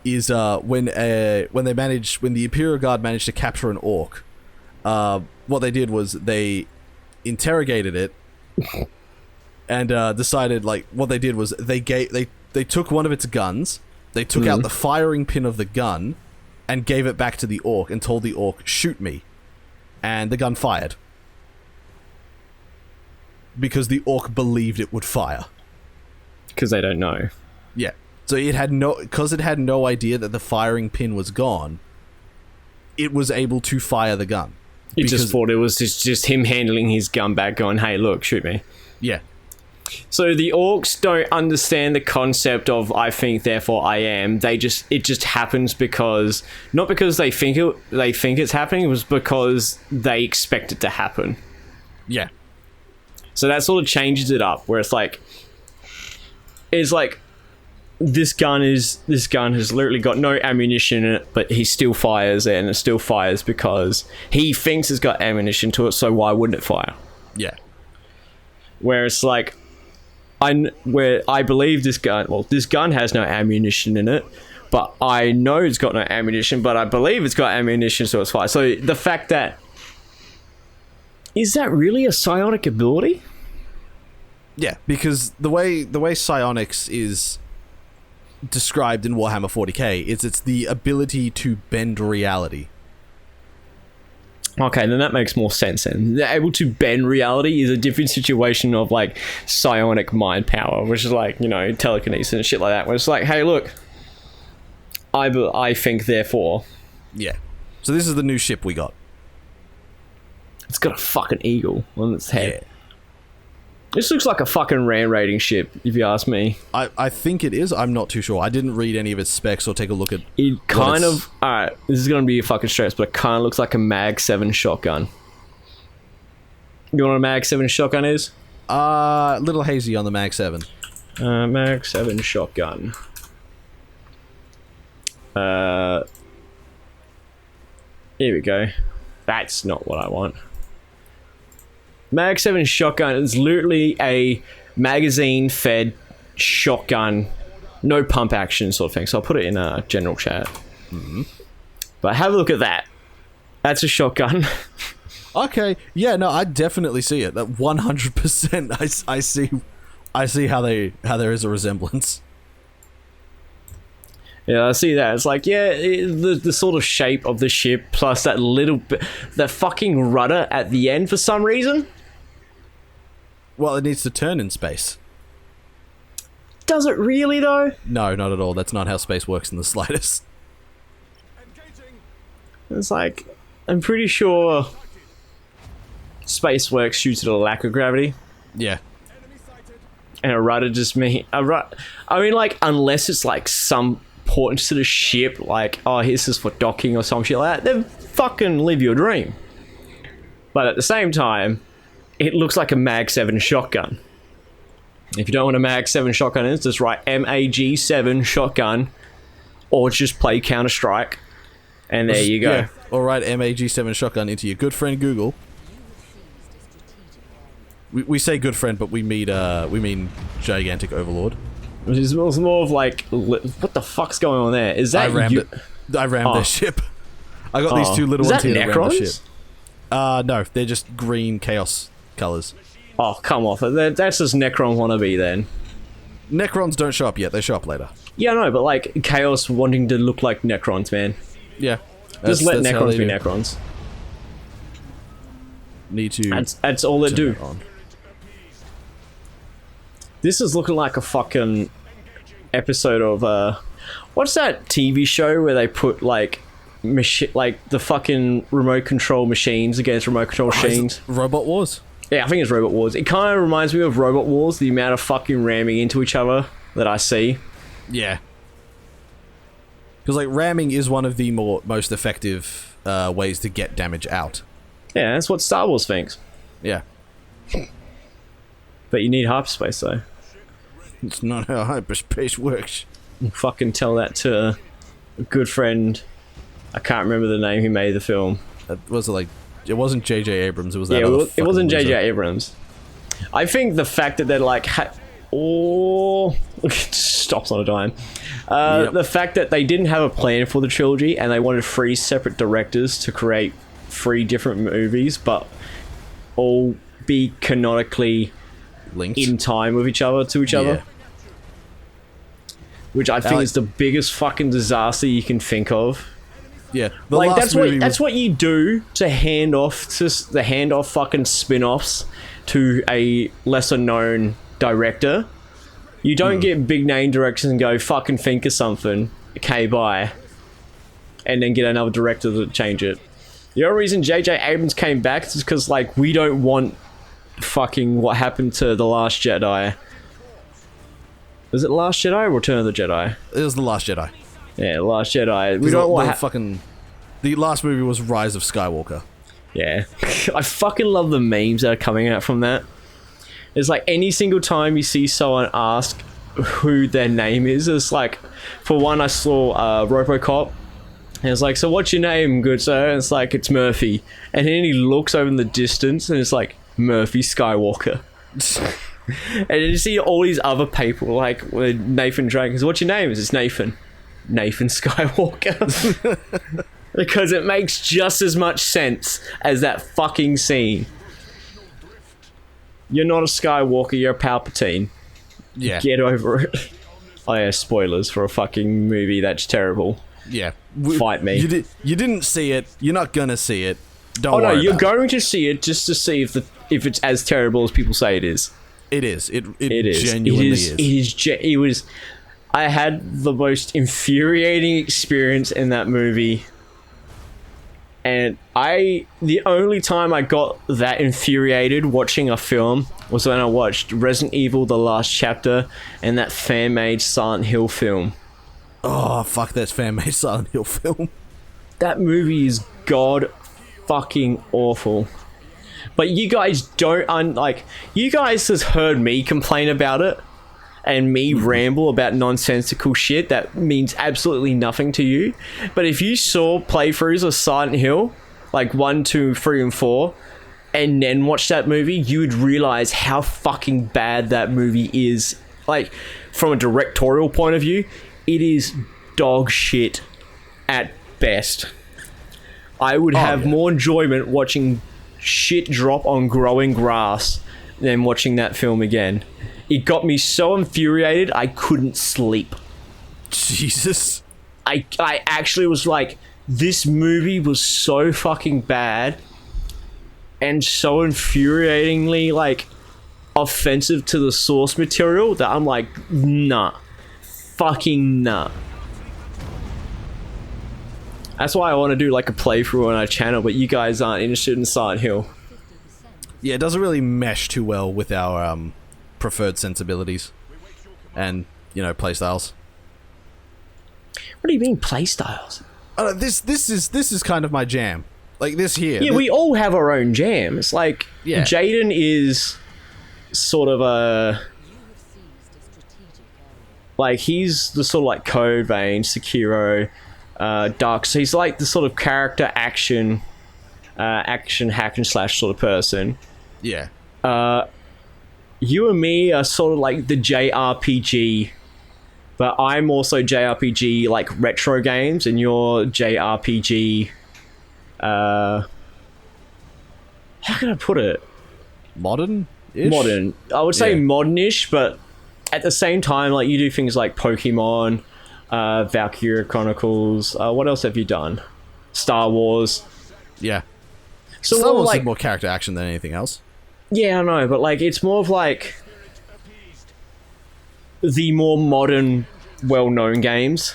is when the Imperial Guard managed to capture an orc. What they did was they interrogated it and decided, like, what they did was they took one of its guns. They took out the firing pin of the gun and gave it back to the orc and told the orc, "Shoot me." And the gun fired. Because the orc believed it would fire. Because they don't know. Yeah. So it had no idea that the firing pin was gone, it was able to fire the gun. It just thought it was just him handling his gun back going, "Hey, look, shoot me." Yeah. So the orcs don't understand the concept of "I think, therefore I am." It just happens because not because they think it's happening. It was because they expect it to happen. Yeah. So that sort of changes it up, where it's like this gun has literally got no ammunition in it, but he still fires it, and it still fires because he thinks it's got ammunition to it. So why wouldn't it fire? Yeah. Where it's like, I believe this gun. Well, this gun has no ammunition in it, but I know it's got no ammunition. But I believe it's got ammunition, so it's fire. So the fact that is that really a psionic ability? Yeah, because the way psionics is described in Warhammer 40k is it's the ability to bend reality. Okay, then that makes more sense then. They're able to bend reality is a different situation of like psionic mind power, which is like, telekinesis and shit like that, where it's like, hey, look, I think, therefore. Yeah. So this is the new ship we got. It's got a fucking eagle on its head. Yeah. This looks like a fucking ram raiding ship, if you ask me. I think it is. I'm not too sure. I didn't read any of its specs or take a look at it. Kind of... Alright, this is going to be a fucking stress, but it kind of looks like a Mag 7 shotgun. You know what a Mag 7 shotgun is? Little hazy on the Mag 7. Mag 7 shotgun. Here we go. That's not what I want. Mag 7 shotgun is literally a magazine-fed shotgun, no pump action sort of thing. So I'll put it in a general chat. Mm-hmm. But have a look at that. That's a shotgun. Okay, yeah, no, I definitely see it. That 100%. I see how there is a resemblance. Yeah, I see that. It's like, yeah, the sort of shape of the ship plus that little bit, that fucking rudder at the end for some reason. Well, it needs to turn in space. Does it really, though? No, not at all. That's not how space works in the slightest. It's like, I'm pretty sure space works due to the lack of gravity. Yeah. And a rudder just I mean, like, unless it's like some importance to the ship, like, oh, this is for docking or some shit like that, then fucking live your dream. But at the same time, it looks like a Mag 7 shotgun. If you don't know what a Mag 7 shotgun is, just write MAG 7 shotgun, or just play Counter-Strike, and there you go. Yeah. Or write MAG 7 shotgun into your good friend Google. We say good friend, but we mean gigantic overlord. Which is more of like, what the fuck's going on there? Is that I rammed their ship. I got these two little ones here to ram the ship. No, they're just green chaos colors. Oh, come off. That's just Necron wannabe then. Necrons don't show up yet, they show up later. Yeah, no, but like Chaos wanting to look like Necrons, man. Yeah. Just let Necrons be Necrons. Need to... That's all they do. This is looking like a fucking... episode of what's that TV show where they put like like the fucking remote control machines against remote control machines? Robot Wars. Yeah, I think it's Robot Wars. It kind of reminds me of Robot Wars, the amount of fucking ramming into each other that I see. Yeah. Because like ramming is one of the most effective ways to get damage out. Yeah, that's what Star Wars thinks. Yeah. But you need hyperspace though. It's not how hyperspace works. You fucking tell that to a good friend. I can't remember the name who made the film. Was it like? It wasn't J.J. Abrams. It was that. Yeah, it wasn't J.J. Abrams. I think the fact that they're like, it stops on a dime. The fact that they didn't have a plan for the trilogy and they wanted 3 separate directors to create 3 different movies, but all be canonically linked in time with each other to each other. Which I think is the biggest fucking disaster you can think of. Yeah, like that's what you do to hand off fucking spin-offs to a lesser known director. You don't get big name directors and go fucking think of something, okay, bye, and then get another director to change it. The only reason J.J. Abrams came back is because like we don't want fucking what happened to The Last Jedi. Was it The Last Jedi or Return of the Jedi? It was The Last Jedi. Yeah, The Last Jedi. We don't want the last movie was Rise of Skywalker. Yeah. I fucking love the memes that are coming out from that. It's like any single time you see someone ask who their name is, it's like, for one, I saw RoboCop, and it's like, so what's your name, good sir? And it's like, it's Murphy. And then he looks over in the distance, and it's like, Murphy Skywalker. And then you see all these other people, like Nathan Drake, so what's your name? It's Nathan. Nathan Skywalker. Because it makes just as much sense as that fucking scene. You're not a Skywalker, you're a Palpatine. Yeah. Get over it. Oh yeah, spoilers for a fucking movie that's terrible. Yeah. Fight me. You didn't see it, you're not gonna see it. Don't worry. Oh no, you're about going to see it just to see if it's as terrible as people say it is. It is. It is. Genuinely is. I had the most infuriating experience in that movie. And the only time I got that infuriated watching a film was when I watched Resident Evil The Last Chapter and that fan-made Silent Hill film. Oh, fuck, that's fan-made Silent Hill film. That movie is god fucking awful. But you guys don't, you guys has heard me complain about it and me ramble about nonsensical shit that means absolutely nothing to you. But if you saw playthroughs of Silent Hill, like 1, 2, 3, and 4, and then watch that movie, you would realize how fucking bad that movie is. Like, from a directorial point of view, it is dog shit at best. I would have more enjoyment watching shit drop on growing grass than watching that film again. It got me so infuriated I couldn't sleep. Jesus. I actually was like, this movie was so fucking bad and so infuriatingly like offensive to the source material that I'm like, nah. Fucking nah. That's why I want to do like a playthrough on our channel, but you guys aren't interested in Silent Hill. Yeah, it doesn't really mesh too well with our preferred sensibilities and, playstyles. What do you mean playstyles? This is kind of my jam. Like this here. Yeah, we all have our own jam. It's like Jaden is sort of a like he's the sort of like Code Vein, Sekiro, Dark. So he's like the sort of character action hack and slash sort of person. Yeah. You and me are sort of like the JRPG, but I'm also JRPG like retro games, and you're JRPG. How can I put it? Modern. I would say modernish, but at the same time, like you do things like Pokemon, Valkyria Chronicles. What else have you done? Star Wars. Yeah. So Star Wars like is more character action than anything else. Yeah, I know, but like it's more of like the more modern well-known games,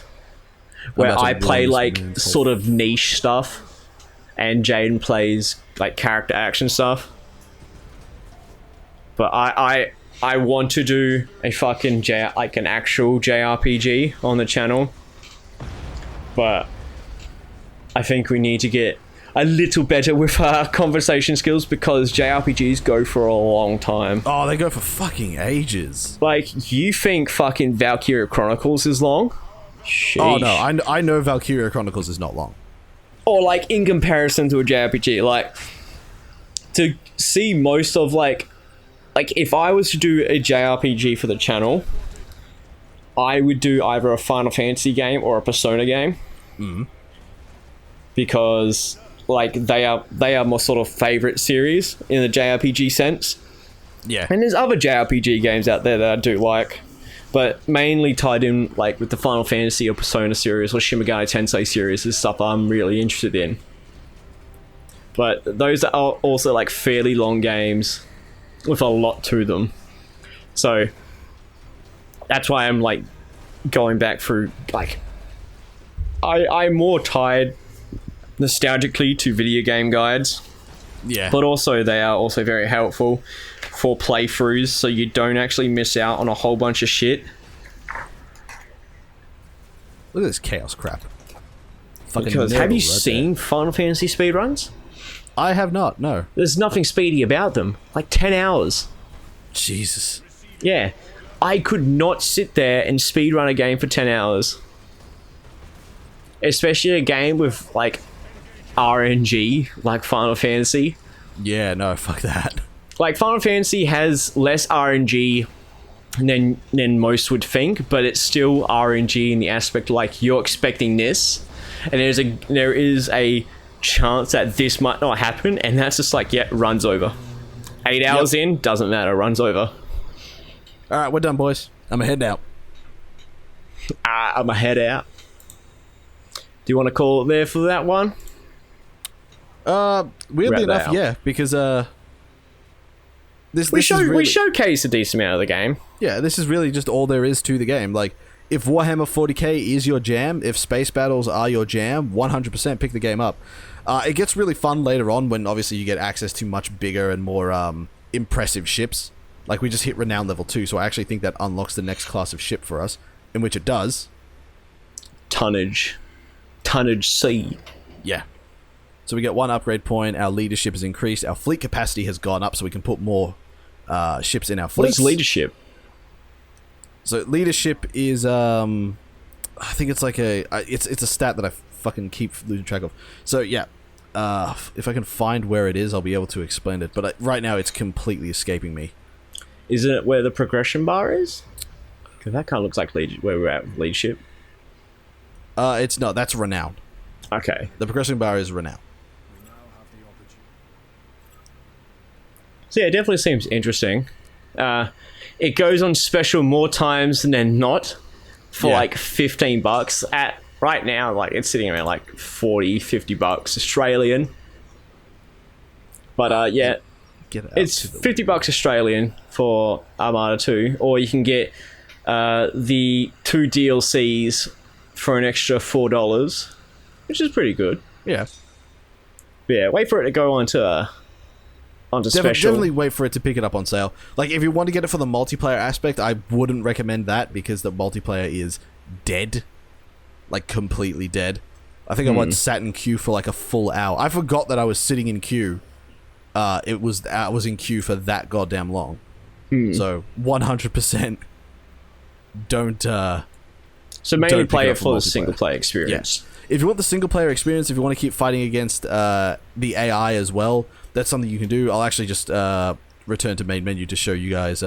where that's a I play wise like man's sort of niche stuff, and Jaden plays like character action stuff. But I want to do a fucking like an actual JRPG on the channel, but I think we need to get a little better with our conversation skills, because JRPGs go for a long time. Oh, they go for fucking ages. Like, you think fucking Valkyria Chronicles is long? Sheesh. Oh no, I know Valkyria Chronicles is not long. Or like in comparison to a JRPG, like to see most of like if I was to do a JRPG for the channel, I would do either a Final Fantasy game or a Persona game. Because like they are my sort of favorite series in the JRPG sense. Yeah. And there's other JRPG games out there that I do like, but mainly tied in like with the Final Fantasy or Persona series or Shin Megami Tensei series is stuff I'm really interested in. But those are also like fairly long games with a lot to them. So that's why I'm like going back through, like I'm more tied nostalgically to video game guides. Yeah. But also they are also very helpful for playthroughs, so you don't actually miss out on a whole bunch of shit. Look at this chaos crap. Fucking Because have you right seen Final Fantasy speedruns? I have not, no. There's nothing speedy about them. Like 10 hours. Jesus. Yeah. I could not sit there and speedrun a game for 10 hours. Especially a game with like RNG, like Final Fantasy. Yeah, no, fuck that. Like Final Fantasy has less RNG than most would think, but it's still RNG in the aspect like you're expecting this, and there is a chance that this might not happen, and that's just like, yeah, runs over. 8 hours in, doesn't matter, runs over. Alright, we're done, boys. I'm a head out. I'm a head out. Do you want to call it there for that one? Weirdly Wrap that enough, out. yeah, because We showcase a decent amount of the game. yeah, this is really just all there is to the game. Like, if Warhammer 40k is your jam, if space battles are your jam, 100% pick the game up. It gets really fun later on when obviously you get access to much bigger and more impressive ships. Like, we just hit Renown level 2, so I actually think that unlocks the next class of ship for us, in which it does. Tonnage C. Yeah. So we get 1 upgrade point, our leadership has increased, our fleet capacity has gone up, so we can put more ships in our fleet. What is leadership? So leadership is, I think it's like it's a stat that I fucking keep losing track of. So yeah, if I can find where it is, I'll be able to explain it. But right now, it's completely escaping me. Isn't it where the progression bar is? Because that kind of looks like where we're at with leadership. It's not. That's renown. Okay. The progression bar is renown. So yeah, it definitely seems interesting. It goes on special more times than not for like $15. At right now, like it's sitting around like $40-50 Australian. But yeah, it's $50 Australian for Armada 2, or you can get the 2 DLCs for an extra $4, which is pretty good. Yeah. But yeah, wait for it to go onto special. Definitely wait for it to pick it up on sale. Like, if you want to get it for the multiplayer aspect, I wouldn't recommend that because the multiplayer is dead. Like, completely dead. I think I once sat in queue for like a full hour. I forgot that I was sitting in queue. I was in queue for that goddamn long. So 100% don't. So mainly don't play pick it for the single player experience. Yeah. If you want the single player experience, if you want to keep fighting against the AI as well, that's something you can do. I'll actually just return to main menu to show you guys.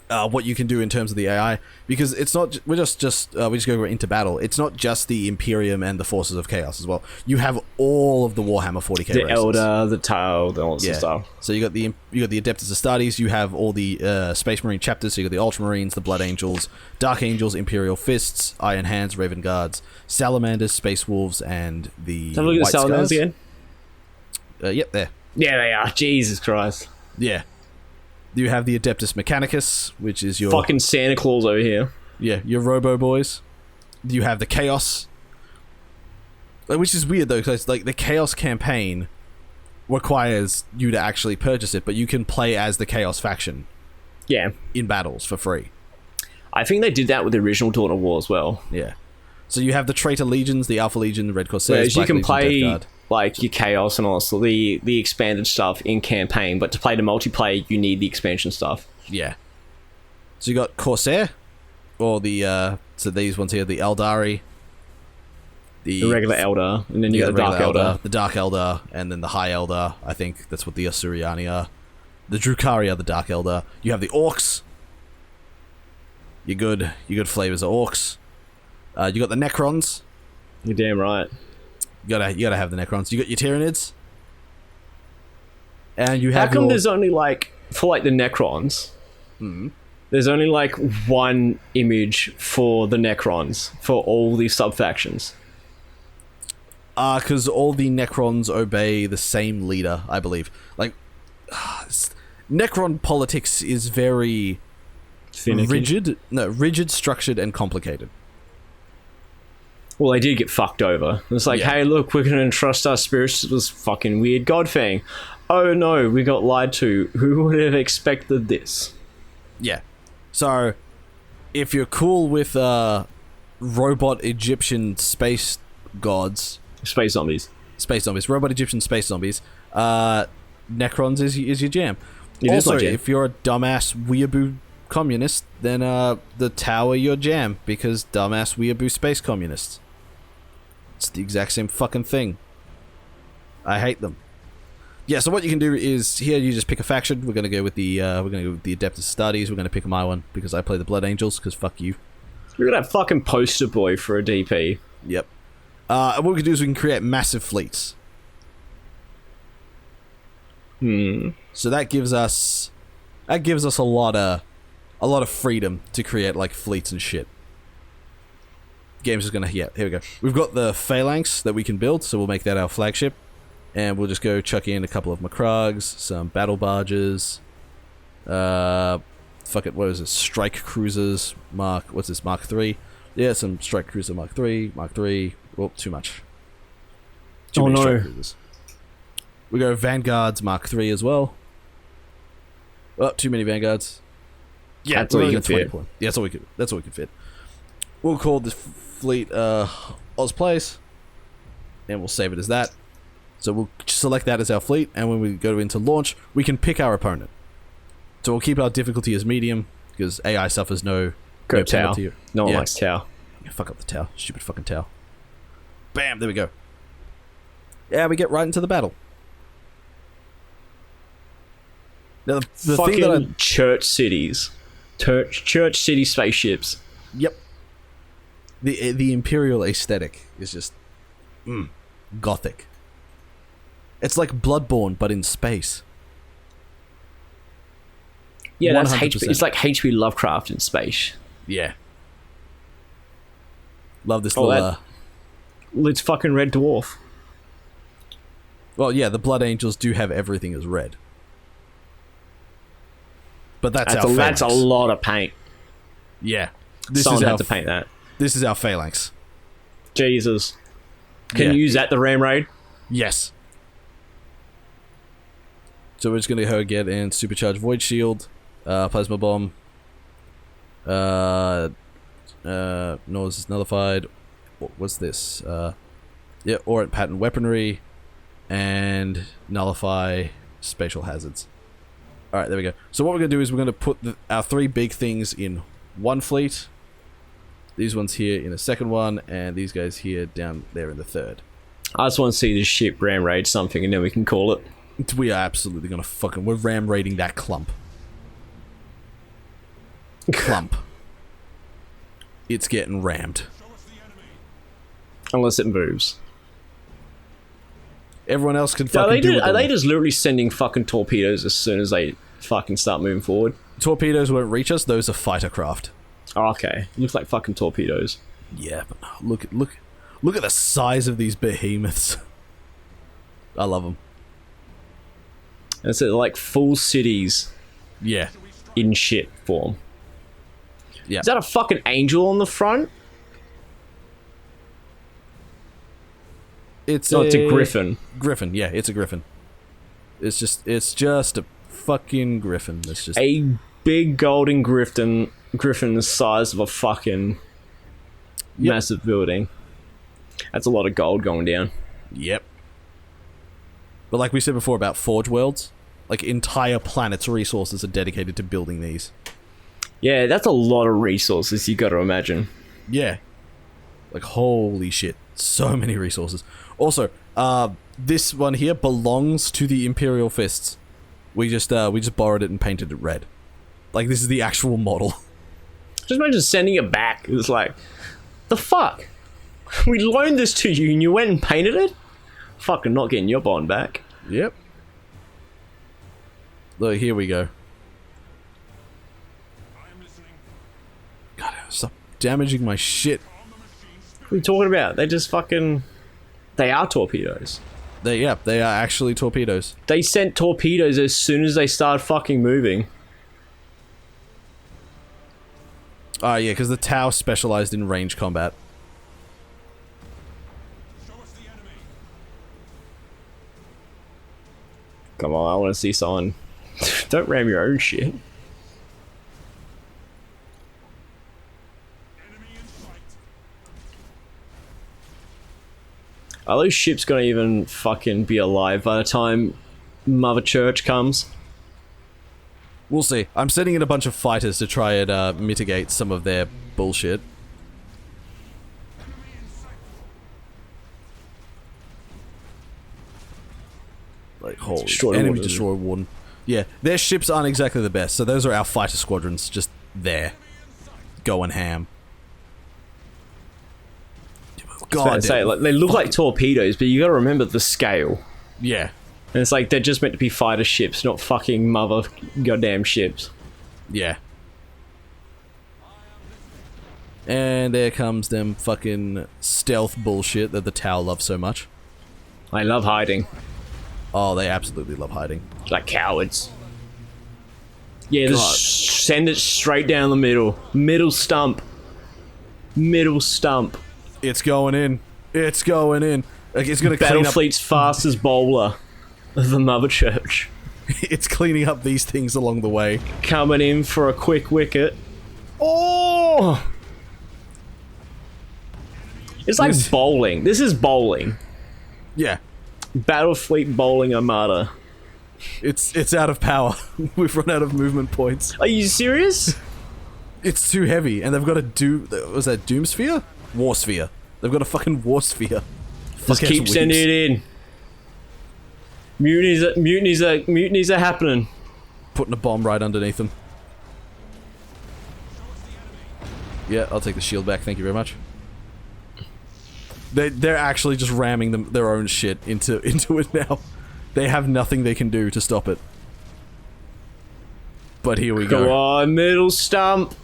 What you can do in terms of the AI, because it's not we just go into battle. It's not just the Imperium and the Forces of Chaos as well. You have all of the Warhammer 40k The races. Elder, the Tau, the all this stuff. So you got the Adeptus Astartes. You have all the Space Marine chapters. So you got the Ultramarines, the Blood Angels, Dark Angels, Imperial Fists, Iron Hands, Raven Guards, Salamanders, Space Wolves, and the Have a look at White the Salamanders Scars. again. Yep, there. Yeah, they are. Jesus Christ. Yeah. You have the Adeptus Mechanicus, which is your Fucking Santa Claus over here. Yeah, your Robo Boys. You have the Chaos, which is weird though, because like the Chaos campaign requires you to actually purchase it, but you can play as the Chaos faction. Yeah, in battles for free. I think they did that with the original Dawn of War as well. Yeah. So you have the Traitor Legions, the Alpha Legion, the Red Corsairs, Whereas Black you can Legion, play Death Guard. like your Chaos and also the expanded stuff in campaign, but to play the multiplayer, you need the expansion stuff. Yeah. So you got Corsair, or the so these ones here, the Eldari, the regular Elder, and then you got the Dark Elder. The Dark Elder, and then the High Elder. I think that's what the Asuriani are. The Drukhari are the Dark Elder. You have the Orcs. Your good flavors of Orcs. You got the Necrons. You're damn right. You gotta have the Necrons. You got your Tyranids. And you have How come there's only like, for like the Necrons, there's only like one image for the Necrons for all these sub-factions? Because all the Necrons obey the same leader, I believe. Like, Necron politics is very Finicky. rigid, structured, and complicated. Well, they did get fucked over. It's like, hey, look, we're going to entrust our spirits to this fucking weird god thing. Oh no, we got lied to. Who would have expected this? Yeah. So, if you're cool with robot Egyptian space gods... Space zombies. Robot Egyptian space zombies. Necrons is your jam. It is my jam. If you're a dumbass weeaboo communist, then the Tower your jam, because dumbass weeaboo space communists. It's the exact same fucking thing. I hate them. Yeah, so what you can do is here you just pick a faction. We're gonna go with the Adeptus Astartes. We're gonna pick my one because I play the Blood Angels. Because fuck you. Look at that fucking poster boy for a DP. Yep. And what we can do is we can create massive fleets. So that gives us a lot of freedom to create like fleets and shit. Game's just gonna here we go. We've got the Phalanx that we can build, so we'll make that our flagship. And we'll just go chuck in a couple of Macrags, some battle barges, fuck it, what is it? Strike cruisers, Mark 3? Yeah, some strike cruiser Mark 3. Oh, too much. Too many strike cruisers. We go Vanguards Mark 3 as well. Oh, too many Vanguards. Yeah, that's all you can fit. Yeah, that's all we can fit. We'll call this fleet Ozplays, and we'll save it as that. So we'll select that as our fleet, and when we go into launch, we can pick our opponent. So we'll keep our difficulty as medium, because AI suffers no penalty. No one likes Tau. Yeah, fuck up the Tau. Stupid fucking Tau. Bam, there we go. Yeah, we get right into the battle. Now, the fucking thing that church cities. Church city spaceships. Yep. The Imperial aesthetic is just... Gothic. It's like Bloodborne, but in space. Yeah, that's 100%. It's like H.P. Lovecraft in space. Yeah. Love this little... It's fucking Red Dwarf. Well, yeah, the Blood Angels do have everything as red. But that's a lot of paint. Yeah. Someone had to paint that. This is our Phalanx. Jesus. Can you use that, the Ram Raid? Yes. So we're just going to go get in Supercharged Void Shield, Plasma Bomb, Noise is nullified. What's this? Orient Pattern Weaponry, and Nullify Spatial Hazards. Alright, there we go. So what we're going to do is we're going to put our three big things in one fleet, these ones here in a second one, and these guys here down there in the third. I just want to see this ship Ram Raid something, and then we can call it. We are absolutely going to we're ram raiding that clump. It's getting rammed. Unless it moves. Everyone else can fucking Are they just literally sending fucking torpedoes as soon as they fucking start moving forward? Torpedoes won't reach us. Those are fighter craft. Oh, okay. Looks like fucking torpedoes. Yeah, but look at the size of these behemoths. I love them. And so like full cities Yeah. in ship form. Yeah. Is that a fucking angel on the front? It's No, it's a griffin. Griffin, yeah, it's a griffin. It's just a fucking griffin. It's just A big golden griffin the size of a fucking massive building. That's a lot of gold going down. Yep. But like we said before about Forge Worlds, like entire planets' resources are dedicated to building these. Yeah, that's a lot of resources you gotta imagine. Yeah. Like holy shit. So many resources. Also, this one here belongs to the Imperial Fists. We just borrowed it and painted it red. Like this is the actual model. Just imagine sending it back. It's like, the fuck? We loaned this to you and you went and painted it? Fucking not getting your bond back. Yep. Look, here we go. God, stop damaging my shit. What are you talking about? They just fucking... They are torpedoes. They are actually torpedoes. They sent torpedoes as soon as they started fucking moving. Oh yeah, because the Tau specialized in range combat. Come on, I want to see someone. Don't ram your own shit. Are those ships gonna even fucking be alive by the time Mother Church comes? We'll see. I'm sending in a bunch of fighters to try and mitigate some of their bullshit. Like, holy... Enemy Destroyer Warden. Yeah, their ships aren't exactly the best, so those are our fighter squadrons, just there. Going ham. God, say, like, they look like torpedoes, but you gotta remember the scale. Yeah. And it's like, they're just meant to be fighter ships, not fucking mother goddamn ships. Yeah. And there comes them fucking stealth bullshit that the Tau love so much. I love hiding. Oh, they absolutely love hiding. Like cowards. Yeah, just send it straight down the middle. Middle stump. Middle stump. It's going in. It's going in. Like, it's gonna clean up... Battlefleet's fastest bowler of the Mother Church. It's cleaning up these things along the way. Coming in for a quick wicket. Oh! It's like bowling. This is bowling. Yeah. Battlefleet bowling Armada. It's out of power. We've run out of movement points. Are you serious? It's too heavy, and they've got a was that Doom Sphere? War Sphere. They've got a fucking War Sphere. Just keep sending it in. Mutinies are happening. Putting a bomb right underneath them. Yeah, I'll take the shield back. Thank you very much. They're actually just ramming their own shit into it now. They have nothing they can do to stop it. But here we go. Come on, middle stump.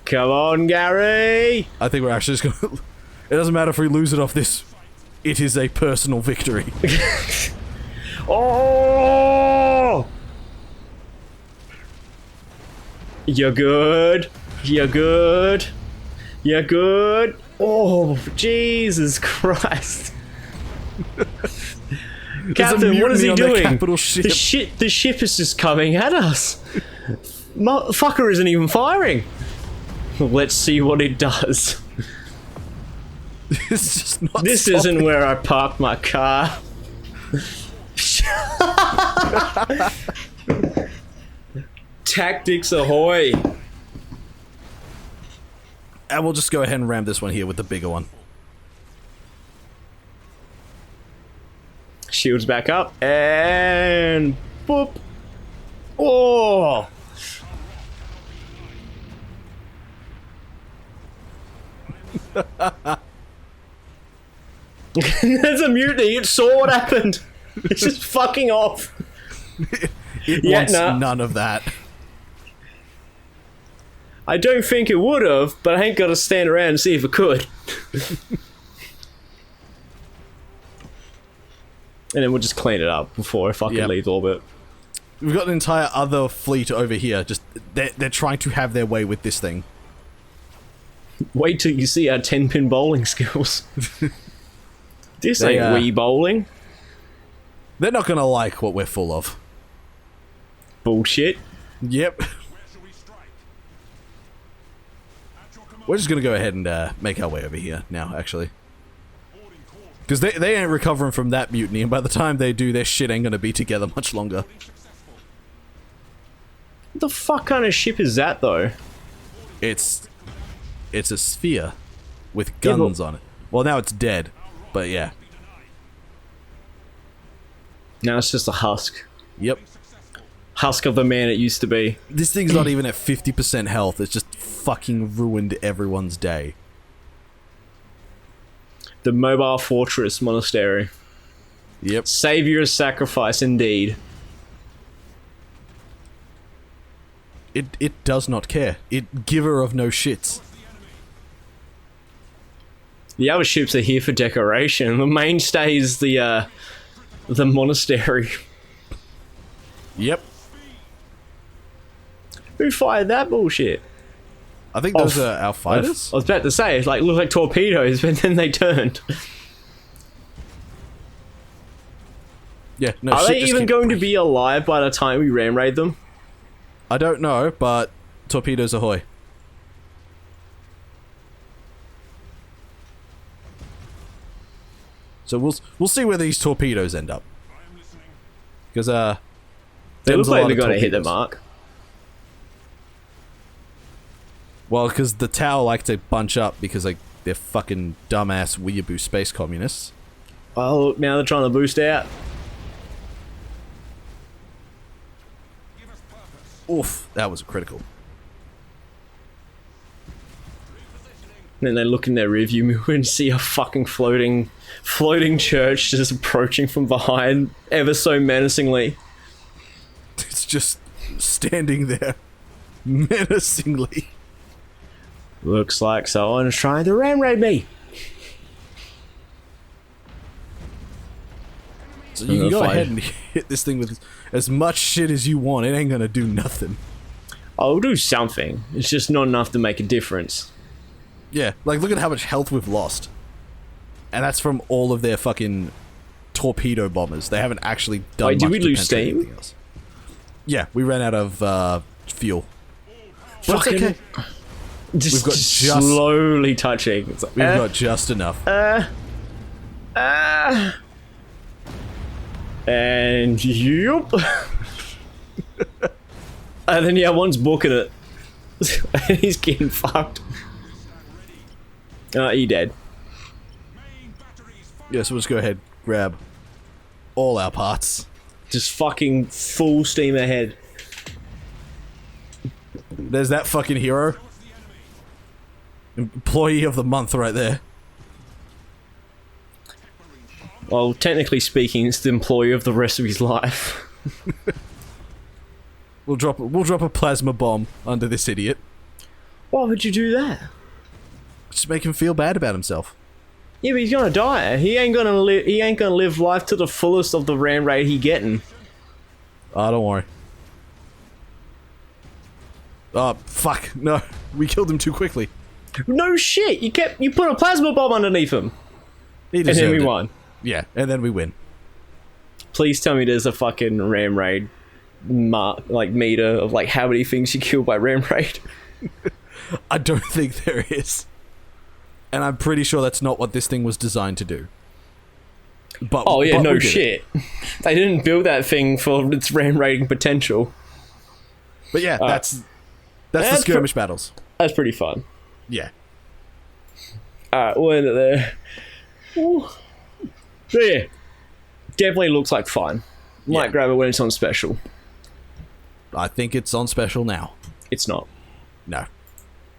Come on, Gary. I think we're actually just gonna... It doesn't matter if we lose it off this. It is a personal victory. Oh! You're good. You're good. You're good. Oh, Jesus Christ. Captain, what is he doing? The ship is just coming at us. Fucker isn't even firing. Let's see what it does. It's just not This stopping. isn't where I park my car. Tactics ahoy. And we'll just go ahead and ram this one here with the bigger one. Shields back up and boop. Oh. There's a mutiny. It saw what happened. It's just fucking off. It wants none of that. I don't think it would have, but I ain't got to stand around and see if it could. And then we'll just clean it up before I fucking leave orbit. We've got an entire other fleet over here. Just they're trying to have their way with this thing. Wait till you see our 10-pin bowling skills. This They, ain't Wii bowling. They're not gonna like what we're full of. Bullshit. Yep. We're just gonna go ahead and make our way over here now, actually. Because they ain't recovering from that mutiny, and by the time they do, their shit ain't gonna be together much longer. What the fuck kind of ship is that, though? It's a sphere with guns on it. Well, now it's dead, but yeah. Now it's just a husk. Yep. Husk of the man it used to be. This thing's not even at 50% health. It's just fucking ruined everyone's day. The Mobile Fortress Monastery. Yep. Savior's sacrifice, indeed. It does not care. It giver of no shits. The other ships are here for decoration. The mainstay is the monastery. Yep. Who fired that bullshit? I think those are our fighters. I was about to say, it's like, look like torpedoes, but then they turned. Yeah, no. Are shit they just even keep- going to be alive by the time we ram raid them? I don't know, but torpedoes ahoy. So we'll see where these torpedoes end up. Because They look like they're going to hit the mark. Well, because the Tau like to bunch up because like they're fucking dumbass weeaboo space communists. Oh, look, now they're trying to boost out. Oof, that was critical. And then they look in their rearview mirror and see a fucking floating church just approaching from behind, ever so menacingly. It's just standing there menacingly. Looks like someone's trying to ram raid me. So you can go ahead and hit this thing with as much shit as you want. It ain't gonna do nothing. I'll do something. It's just not enough to make a difference. Yeah, like look at how much health we've lost. And that's from all of their fucking torpedo bombers. They haven't actually done Wait, did much we to lose penetrate steam? anything else. Yeah, we ran out of fuel. But it's Fucking- okay. Just, We've got just just- slowly touching. It's like, We've got just enough. and yup. And then yeah, one's booking it. And he's getting fucked. He dead. Yeah, so we'll just go ahead, grab all our parts. Just fucking full steam ahead. There's that fucking hero. Employee of the month right there. Well, technically speaking, it's the employee of the rest of his life. We'll drop a plasma bomb under this idiot. Why would you do that? Just make him feel bad about himself. Yeah, but he's gonna die. He ain't gonna live. He ain't gonna live life to the fullest of the ram raid he getting. Oh, don't worry. Oh, fuck. No. We killed him too quickly. No shit. You put a plasma bomb underneath him, He and then deserved we it. won. Yeah, and then we win. Please tell me there's a fucking ram raid meter of like how many things you kill by ram raid. I don't think there is. And I'm pretty sure that's not what this thing was designed to do. But Oh yeah, but no we did it. shit. They didn't build that thing for its ram raiding potential. But yeah, that's the That's skirmish battles. That's pretty fun. Yeah. Alright, we'll end it there. Ooh. So yeah, definitely looks like fun. Might Yeah. grab it when it's on special. I think it's on special now. It's not. No.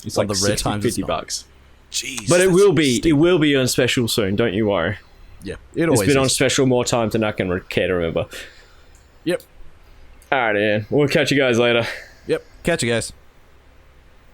It's On like the rare 60, times it's 50 not. bucks. Jeez. But it that's will be. steep. It will be on special soon. Don't you worry. Yeah. It It's always been on is. special more times than I can care to remember. Yep. Alright, Ian. We'll catch you guys later. Yep. Catch you guys.